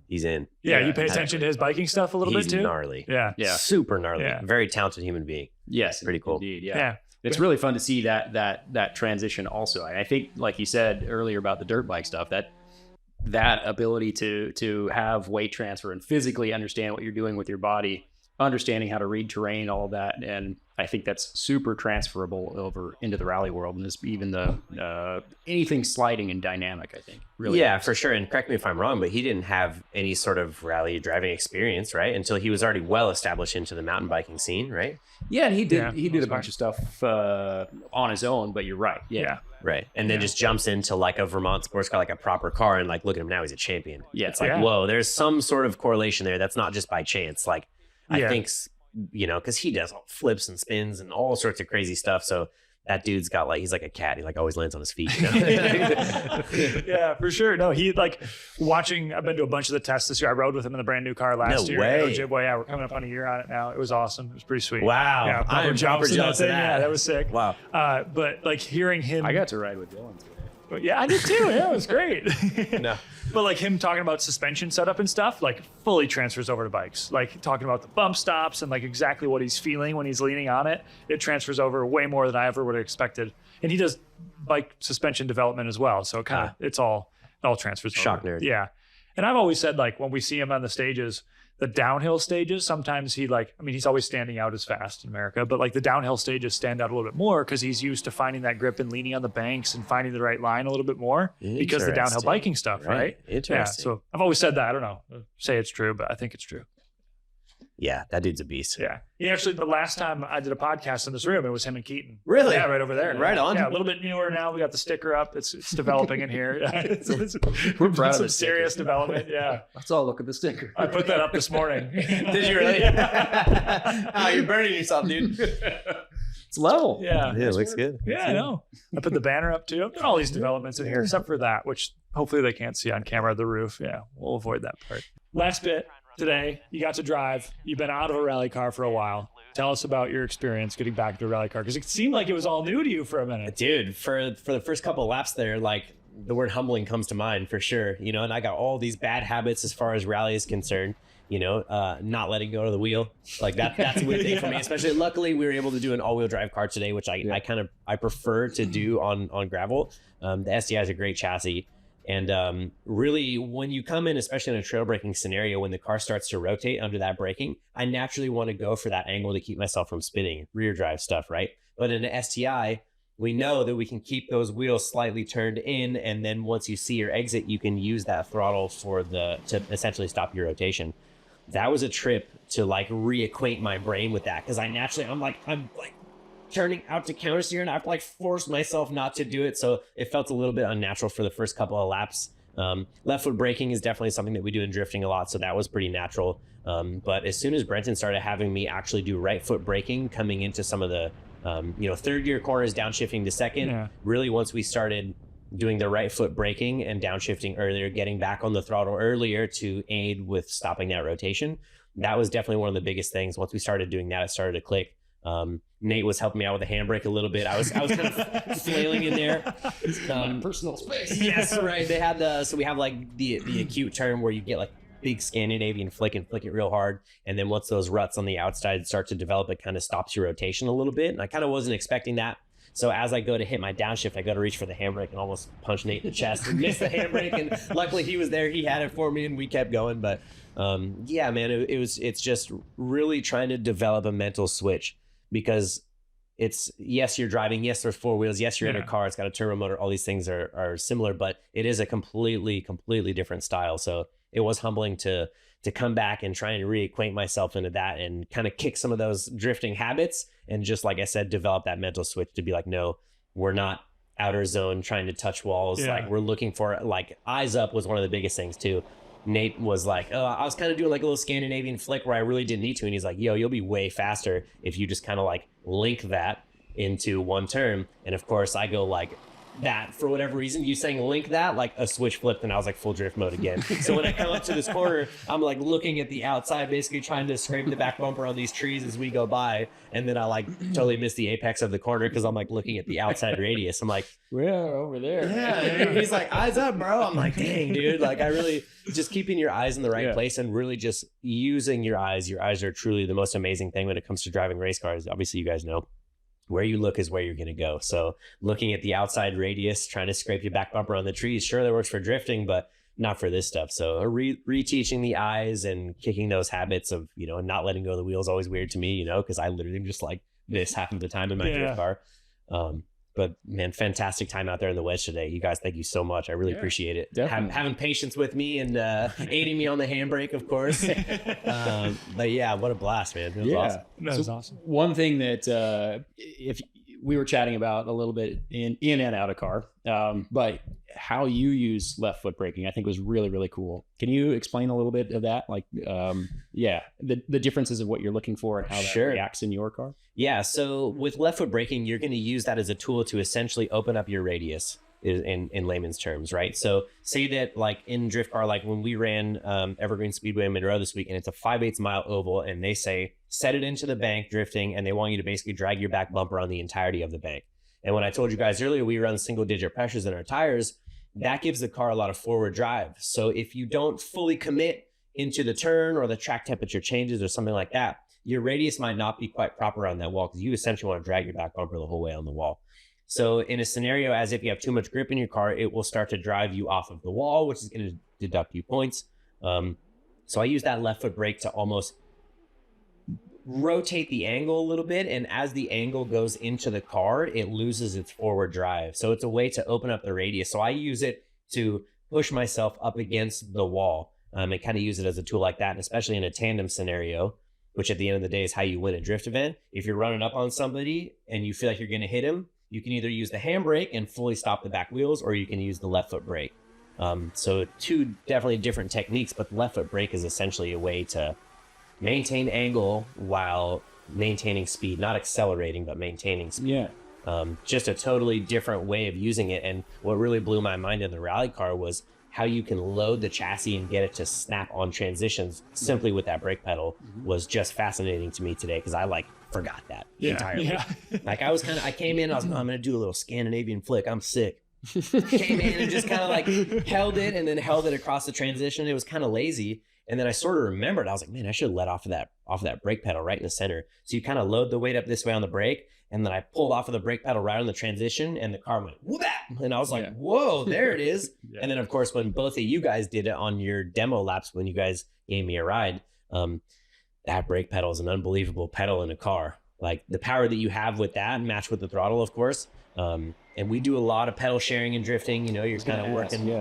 in. Yeah, you pay attention to his biking stuff a little He's bit too. gnarly. Yeah. Super gnarly. Yeah. Very talented human being. Yes, Pretty cool. Indeed, Yeah. It's really fun to see that transition also. I think, like you said earlier about the dirt bike stuff, that ability to have weight transfer and physically understand what you're doing with your body, understanding how to read terrain, all of that. And I think that's super transferable over into the rally world, and even the anything sliding and dynamic, I think. Really. Yeah, for sure. And correct me if I'm wrong, but he didn't have any sort of rally driving experience, right? Until he was already well established into the mountain biking scene, right? Yeah, and he did that's a bunch of stuff on his own, but you're right. Yeah. Right. And then just jumps into like a Vermont sports car, like a proper car, and like, look at him now, he's a champion. Yeah. It's like, whoa, there's some sort of correlation there. That's not just by chance. Like, I think, because he does all flips and spins and all sorts of crazy stuff. So that dude's got he's like a cat. He like always lands on his feet. You know? Yeah, for sure. No, he like watching. I've been to a bunch of the tests this year. I rode with him in the brand new car last year. Way. Ojibwe. Yeah, we're coming up on a year on it now. It was awesome. It was pretty sweet. Wow. Yeah, I am jumps in jealous of thing. that. Yeah, that was sick. Wow. But like hearing him. I got to ride with Dylan. But yeah, I did too. Yeah, it was great. No. But like him talking about suspension setup and stuff, like fully transfers over to bikes. Like talking about the bump stops and like exactly what he's feeling when he's leaning on it. It transfers over way more than I ever would have expected. And he does bike suspension development as well. So it all transfers over. Shock nerd. Yeah. And I've always said, like, when we see him on the stages, the downhill stages, sometimes he's always standing out as fast in America, but like the downhill stages stand out a little bit more because he's used to finding that grip and leaning on the banks and finding the right line a little bit more because of the downhill biking stuff, right? Interesting. Yeah, so I've always said that. I don't know, say it's true, but I think it's true. Yeah, that dude's a beast. Yeah. He actually, the last time I did a podcast in this room, it was him and Keaton. Really? Yeah, right over there. Right on. Yeah, a little bit newer now. We got the sticker up. It's developing in here. We're proud of some the serious development. Yeah. Let's all look at the sticker. I put that up this morning. Did you really? Oh, you're burning yourself, dude. It's level. Yeah. Yeah, it looks good. Yeah, I know. I put the banner up too. I've done all these developments in here, except for that, which hopefully they can't see on camera, the roof. Yeah, we'll avoid that part. Last bit today, you got to drive. You've been out of a rally car for a while. Tell us about your experience getting back to a rally car, because it seemed like it was all new to you for a minute. Dude, for the first couple of laps there, like the word humbling comes to mind for sure. You know, and I got all these bad habits as far as rally is concerned. You know, not letting go of the wheel. Like that's a weird thing for me, especially luckily we were able to do an all-wheel drive car today, which I prefer to do on gravel. The STI is a great chassis. And really, when you come in, especially in a trail braking scenario, when the car starts to rotate under that braking, I naturally want to go for that angle to keep myself from spinning, rear drive stuff, right? But in an STI, we know that we can keep those wheels slightly turned in, and then once you see your exit, you can use that throttle to essentially stop your rotation. That was a trip to like reacquaint my brain with that, because I'm like turning out to countersteer, and I have to like force myself not to do it. So it felt a little bit unnatural for the first couple of laps. Left foot braking is definitely something that we do in drifting a lot, so that was pretty natural. But as soon as Brenten started having me actually do right foot braking coming into some of the third gear corners, downshifting to second, really once we started doing the right foot braking and downshifting earlier, getting back on the throttle earlier to aid with stopping that rotation, that was definitely one of the biggest things. Once we started doing that, it started to click. Nate was helping me out with the handbrake a little bit. I was kind of flailing in there. Personal space. Yes, right. They had so we have like the acute term where you get like big Scandinavian flick and flick it real hard. And then once those ruts on the outside start to develop, it kind of stops your rotation a little bit. And I kind of wasn't expecting that. So as I go to hit my downshift, I go to reach for the handbrake and almost punch Nate in the chest and miss the handbrake. And luckily he was there. He had it for me and we kept going. But yeah, man, it's just really trying to develop a mental switch, because it's, yes, you're driving. Yes, there's four wheels. Yes, you're in a car. It's got a turbo motor. All these things are similar, but it is a completely different style. So it was humbling to come back and try and reacquaint myself into that and kind of kick some of those drifting habits. And just like I said, develop that mental switch to be like, no, we're not outer zone trying to touch walls. Like we're looking for, like, eyes up was one of the biggest things too. Nate was like, oh, I was kind of doing like a little Scandinavian flick where I really didn't need to. And he's like, yo, you'll be way faster if you just kind of like link that into one turn. And of course I go like that for whatever reason. You saying link that, like a switch flipped and I was like full drift mode again. So when I come up to this corner, I'm like looking at the outside, basically trying to scrape the back bumper on these trees as we go by. And then I like totally miss the apex of the corner because I'm like looking at the outside radius. I'm like, we're over there. Yeah. He's like, eyes up, bro. I'm like, dang, dude. Like, I really just keeping your eyes in the right place and really just using your eyes. Your eyes are truly the most amazing thing when it comes to driving race cars. Obviously, you guys know. Where you look is where you're going to go. So looking at the outside radius, trying to scrape your back bumper on the trees, sure, that works for drifting, but not for this stuff. So reteaching the eyes and kicking those habits of, you know, not letting go of the wheel is always weird to me, you know, because I literally am just like this half of the time in my drift car. But man, fantastic time out there in the wedge today. You guys, thank you so much. I really appreciate it. Having patience with me and aiding me on the handbrake, of course. But yeah, what a blast, man. It was awesome. That was awesome. One thing that if we were chatting about a little bit in and out of car, but how you use left foot braking, I think was really, really cool. Can you explain a little bit of that? Like, the differences of what you're looking for and how that reacts in your car? Yeah. So with left foot braking, you're going to use that as a tool to essentially open up your radius in layman's terms, right? So say that like in drift car, like when we ran Evergreen Speedway in Monroe this week, and it's a 5/8 mile oval, and they say, set it into the bank drifting, and they want you to basically drag your back bumper on the entirety of the bank. And when I told you guys earlier, we run single digit pressures in our tires, that gives the car a lot of forward drive. So if you don't fully commit into the turn or the track temperature changes or something like that, your radius might not be quite proper on that wall, because you essentially want to drag your back bumper the whole way on the wall. So in a scenario as if you have too much grip in your car, it will start to drive you off of the wall, which is going to deduct you points. So I use that left foot brake to almost rotate the angle a little bit, and as the angle goes into the car, it loses its forward drive. So it's a way to open up the radius. So I use it to push myself up against the wall, and kind of use it as a tool like that, and especially in a tandem scenario, which at the end of the day is how you win a drift event. If you're running up on somebody and you feel like you're going to hit him, you can either use the handbrake and fully stop the back wheels, or you can use the left foot brake. So two definitely different techniques, but the left foot brake is essentially a way to maintain angle while maintaining speed, not accelerating, but maintaining speed. Just a totally different way of using it. And what really blew my mind in the rally car was how you can load the chassis and get it to snap on transitions simply with that brake pedal was just fascinating to me today, because I like forgot that entirely. Like I came in, I was, I'm going to do a little Scandinavian flick. I'm sick. Came in and just kind of like held it and then held it across the transition. It was kind of lazy. And then I sort of remembered, I was like, man, I should have let off of that brake pedal right in the center. So you kind of load the weight up this way on the brake, and then I pulled off of the brake pedal right on the transition, and the car went whoop, and I was like, whoa, there it is. And then of course, when both of you guys did it on your demo laps, when you guys gave me a ride, that brake pedal is an unbelievable pedal in a car. Like the power that you have with that, matched with the throttle, of course. And we do a lot of pedal sharing and drifting, you know, you're kind of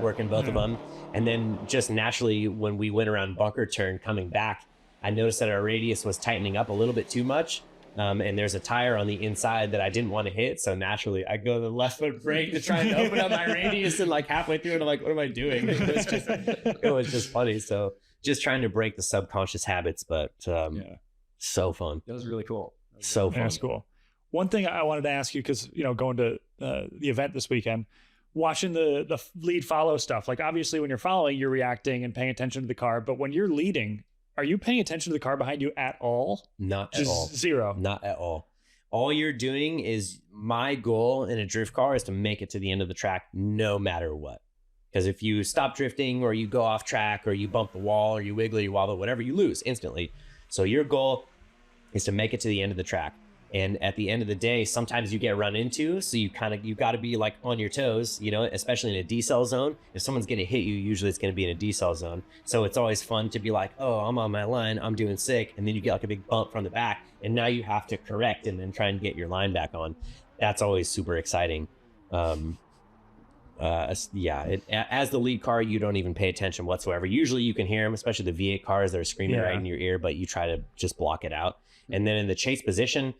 working both of them. And then just naturally, when we went around bunker turn coming back, I noticed that our radius was tightening up a little bit too much. And there's a tire on the inside that I didn't want to hit. So naturally I go to the left foot brake to try and open up my radius, and like halfway through it, I'm like, what am I doing? It was just funny. So just trying to break the subconscious habits, but so fun. That was really cool. So fun. That's cool. One thing I wanted to ask you, because, you know, going to the event this weekend, watching the lead follow stuff, like obviously when you're following, you're reacting and paying attention to the car. But when you're leading, are you paying attention to the car behind you at all? Not at Just all. zero. Not at all. All you're doing is, my goal in a drift car is to make it to the end of the track no matter what. Because if you stop drifting or you go off track or you bump the wall or you wiggle, you wobble, whatever, you lose instantly. So your goal is to make it to the end of the track. And at the end of the day, sometimes you get run into, so you got to be like on your toes, you know, especially in a decel zone. If someone's going to hit you, usually it's going to be in a decel zone. So it's always fun to be like, oh, I'm on my line, I'm doing sick. And then you get like a big bump from the back, and now you have to correct and then try and get your line back on. That's always super exciting. As the lead car, you don't even pay attention whatsoever. Usually you can hear them, especially the V8 cars that are screaming right in your ear, but you try to just block it out. And then in the chase position,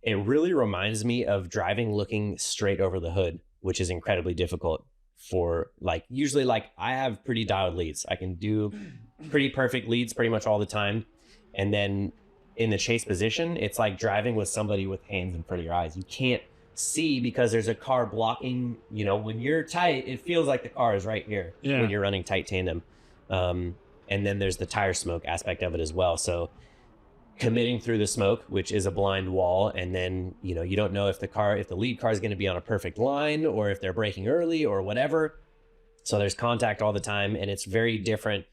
it really reminds me of driving looking straight over the hood, which is incredibly difficult for, like, usually, like, I have pretty dialed leads. I can do pretty perfect leads pretty much all the time. And then in the chase position, it's like driving with somebody with hands in front of your eyes. You can't see because there's a car blocking. You know, when you're tight, it feels like the car is right here when you're running tight tandem. And then there's the tire smoke aspect of it as well. So committing through the smoke, which is a blind wall, and then, you know, you don't know if the lead car is going to be on a perfect line or if they're braking early or whatever. So there's contact all the time, and it's very different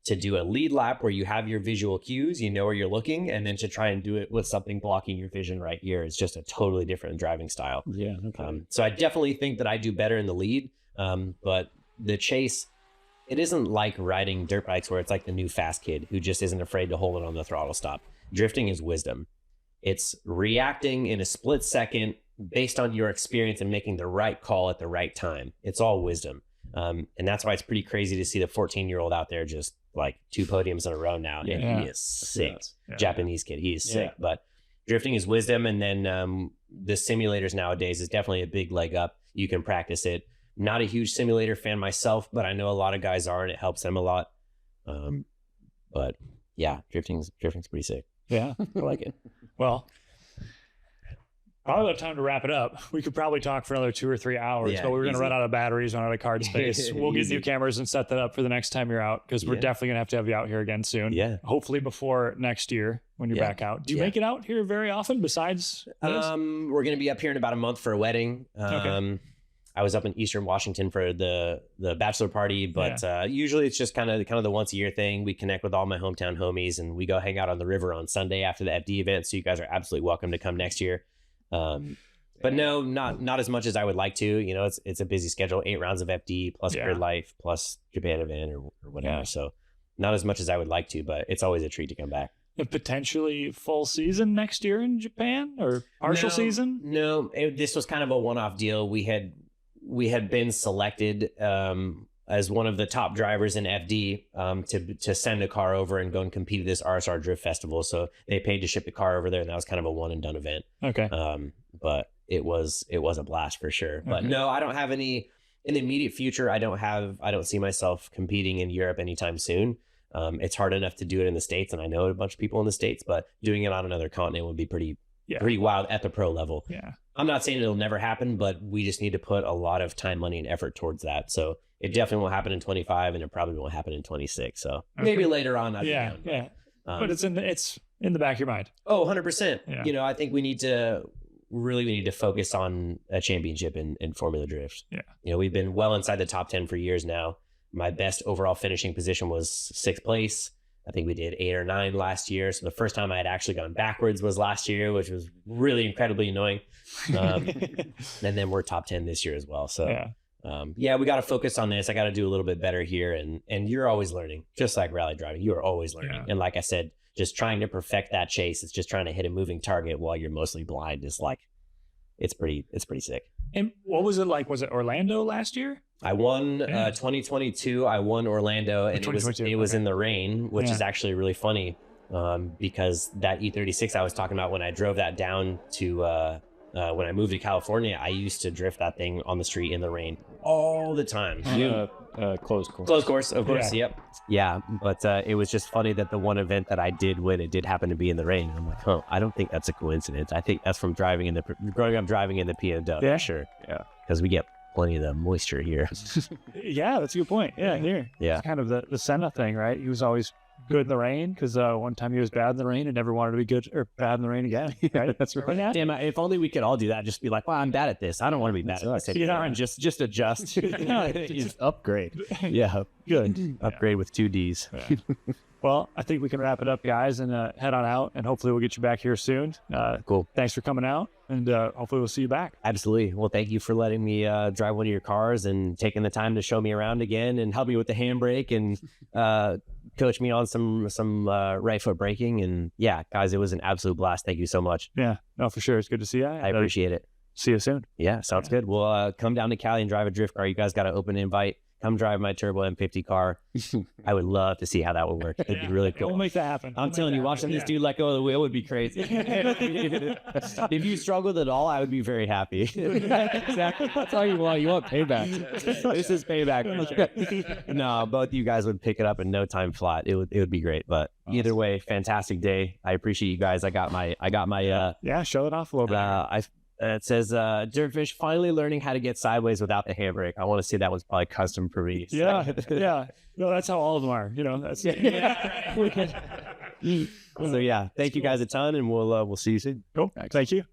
to do a lead lap where you have your visual cues, you know where you're looking, and then to try and do it with something blocking your vision right here is just a totally different driving style. Yeah. Okay. So I definitely think that I do better in the lead, but the chase, it isn't like riding dirt bikes where it's like the new fast kid who just isn't afraid to hold it on the throttle stop. Drifting is wisdom. It's reacting in a split second based on your experience and making the right call at the right time. It's all wisdom. And that's why it's pretty crazy to see the 14-year-old out there just like 2 podiums in a row now. And he is sick. Japanese kid. He is sick. But drifting is wisdom. And then the simulators nowadays is definitely a big leg up. You can practice it. Not a huge simulator fan myself, but I know a lot of guys are, and it helps them a lot. But yeah, drifting's pretty sick. Yeah, I like it. Well, probably about time to wrap it up. We could probably talk for another 2 or 3 hours, but we're going to run out of batteries, run out of card space. We'll get new cameras and set that up for the next time you're out, because we're definitely going to have you out here again soon. Yeah. Hopefully before next year when you're back out. Do you make it out here very often besides this? We're going to be up here in about a month for a wedding. Okay. I was up in Eastern Washington for the bachelor party, but usually it's just kind of the once a year thing. We connect with all my hometown homies and we go hang out on the river on Sunday after the FD event. So you guys are absolutely welcome to come next year. But no, not as much as I would like to. You know, it's a busy schedule, 8 rounds of FD plus Grid Life plus Japan event or whatever. Yeah. So not as much as I would like to, but it's always a treat to come back. And potentially full season next year in Japan or partial season? No, this was kind of a one-off deal. We had been selected as one of the top drivers in FD to send a car over and go and compete at this RSR Drift Festival. So they paid to ship the car over there, and that was kind of a one and done event. Okay. But it was a blast for sure. But no, I don't have any in the immediate future. I don't see myself competing in Europe anytime soon. It's hard enough to do it in the States, and I know a bunch of people in the States, but doing it on another continent would be pretty wild at the pro level. Yeah. I'm not saying it'll never happen, but we just need to put a lot of time, money, and effort towards that. So it definitely won't happen in 25, and it probably won't happen in 26. So maybe later on. But it's in the back of your mind. Oh, 100%. Yeah. You know, I think we need to focus on a championship in Formula Drift. Yeah. You know, we've been well inside the top 10 for years now. My best overall finishing position was 6th place. I think we did 8 or 9 last year. So the first time I had actually gone backwards was last year, which was really incredibly annoying. And then we're top 10 this year as well. So we got to focus on this. I got to do a little bit better here. And you're always learning, just like rally driving. You are always learning. Yeah. And like I said, just trying to perfect that chase. It's just trying to hit a moving target while you're mostly blind is like, it's pretty sick. And what was it like? Was it Orlando last year? I won 2022. I won Orlando, and it was in the rain, which is actually really funny because that E36 I was talking about, when I drove that down to when I moved to California, I used to drift that thing on the street in the rain all the time. Closed course. Closed course, of course. Yeah. Yep. Yeah, but it was just funny that the one event that I did win, it did happen to be in the rain. I'm like, I don't think that's a coincidence. I think that's from growing up driving in the PNW. Yeah, sure. Yeah, because we get plenty of the moisture here. Yeah, that's a good point. Yeah, here. Yeah, it's kind of the Senna thing, right? He was always good in the rain, because one time he was bad in the rain and never wanted to be good or bad in the rain again. Right? That's right. Damn, if only we could all do that. Just be like, well, I'm bad at this. I don't want to be bad at this. Yeah. And just adjust. Just upgrade. Yeah, good. Upgrade with 2 Ds. Well, I think we can wrap it up, guys, and head on out, and hopefully we'll get you back here soon. Cool. Thanks for coming out, and hopefully we'll see you back. Absolutely. Well, thank you for letting me drive one of your cars and taking the time to show me around again and help me with the handbrake and coach me on some right foot braking. And yeah, guys, it was an absolute blast. Thank you so much. Yeah, no, for sure. It's good to see you. I appreciate it. See you soon. Yeah, sounds good. We'll come down to Cali and drive a drift car. You guys got an open invite. Come drive my Turbo M50 car. I would love to see how that would work. It'd be really cool. We'll make that happen. I'm telling you, watching this dude let go of the wheel would be crazy. If you struggled at all, I would be very happy. Exactly. That's all you want. You want payback. This is payback. No, both you guys would pick it up in no time flat. It would be great. But either way, fantastic day. I appreciate you guys. I got my yeah, show it off a little bit. it says DirtFish finally learning how to get sideways without the handbrake. I want to say that was probably custom for me. So. Yeah. No, that's how all of them are. You know, that's So yeah, thank you guys a ton, and we'll see you soon. cool. Thank you.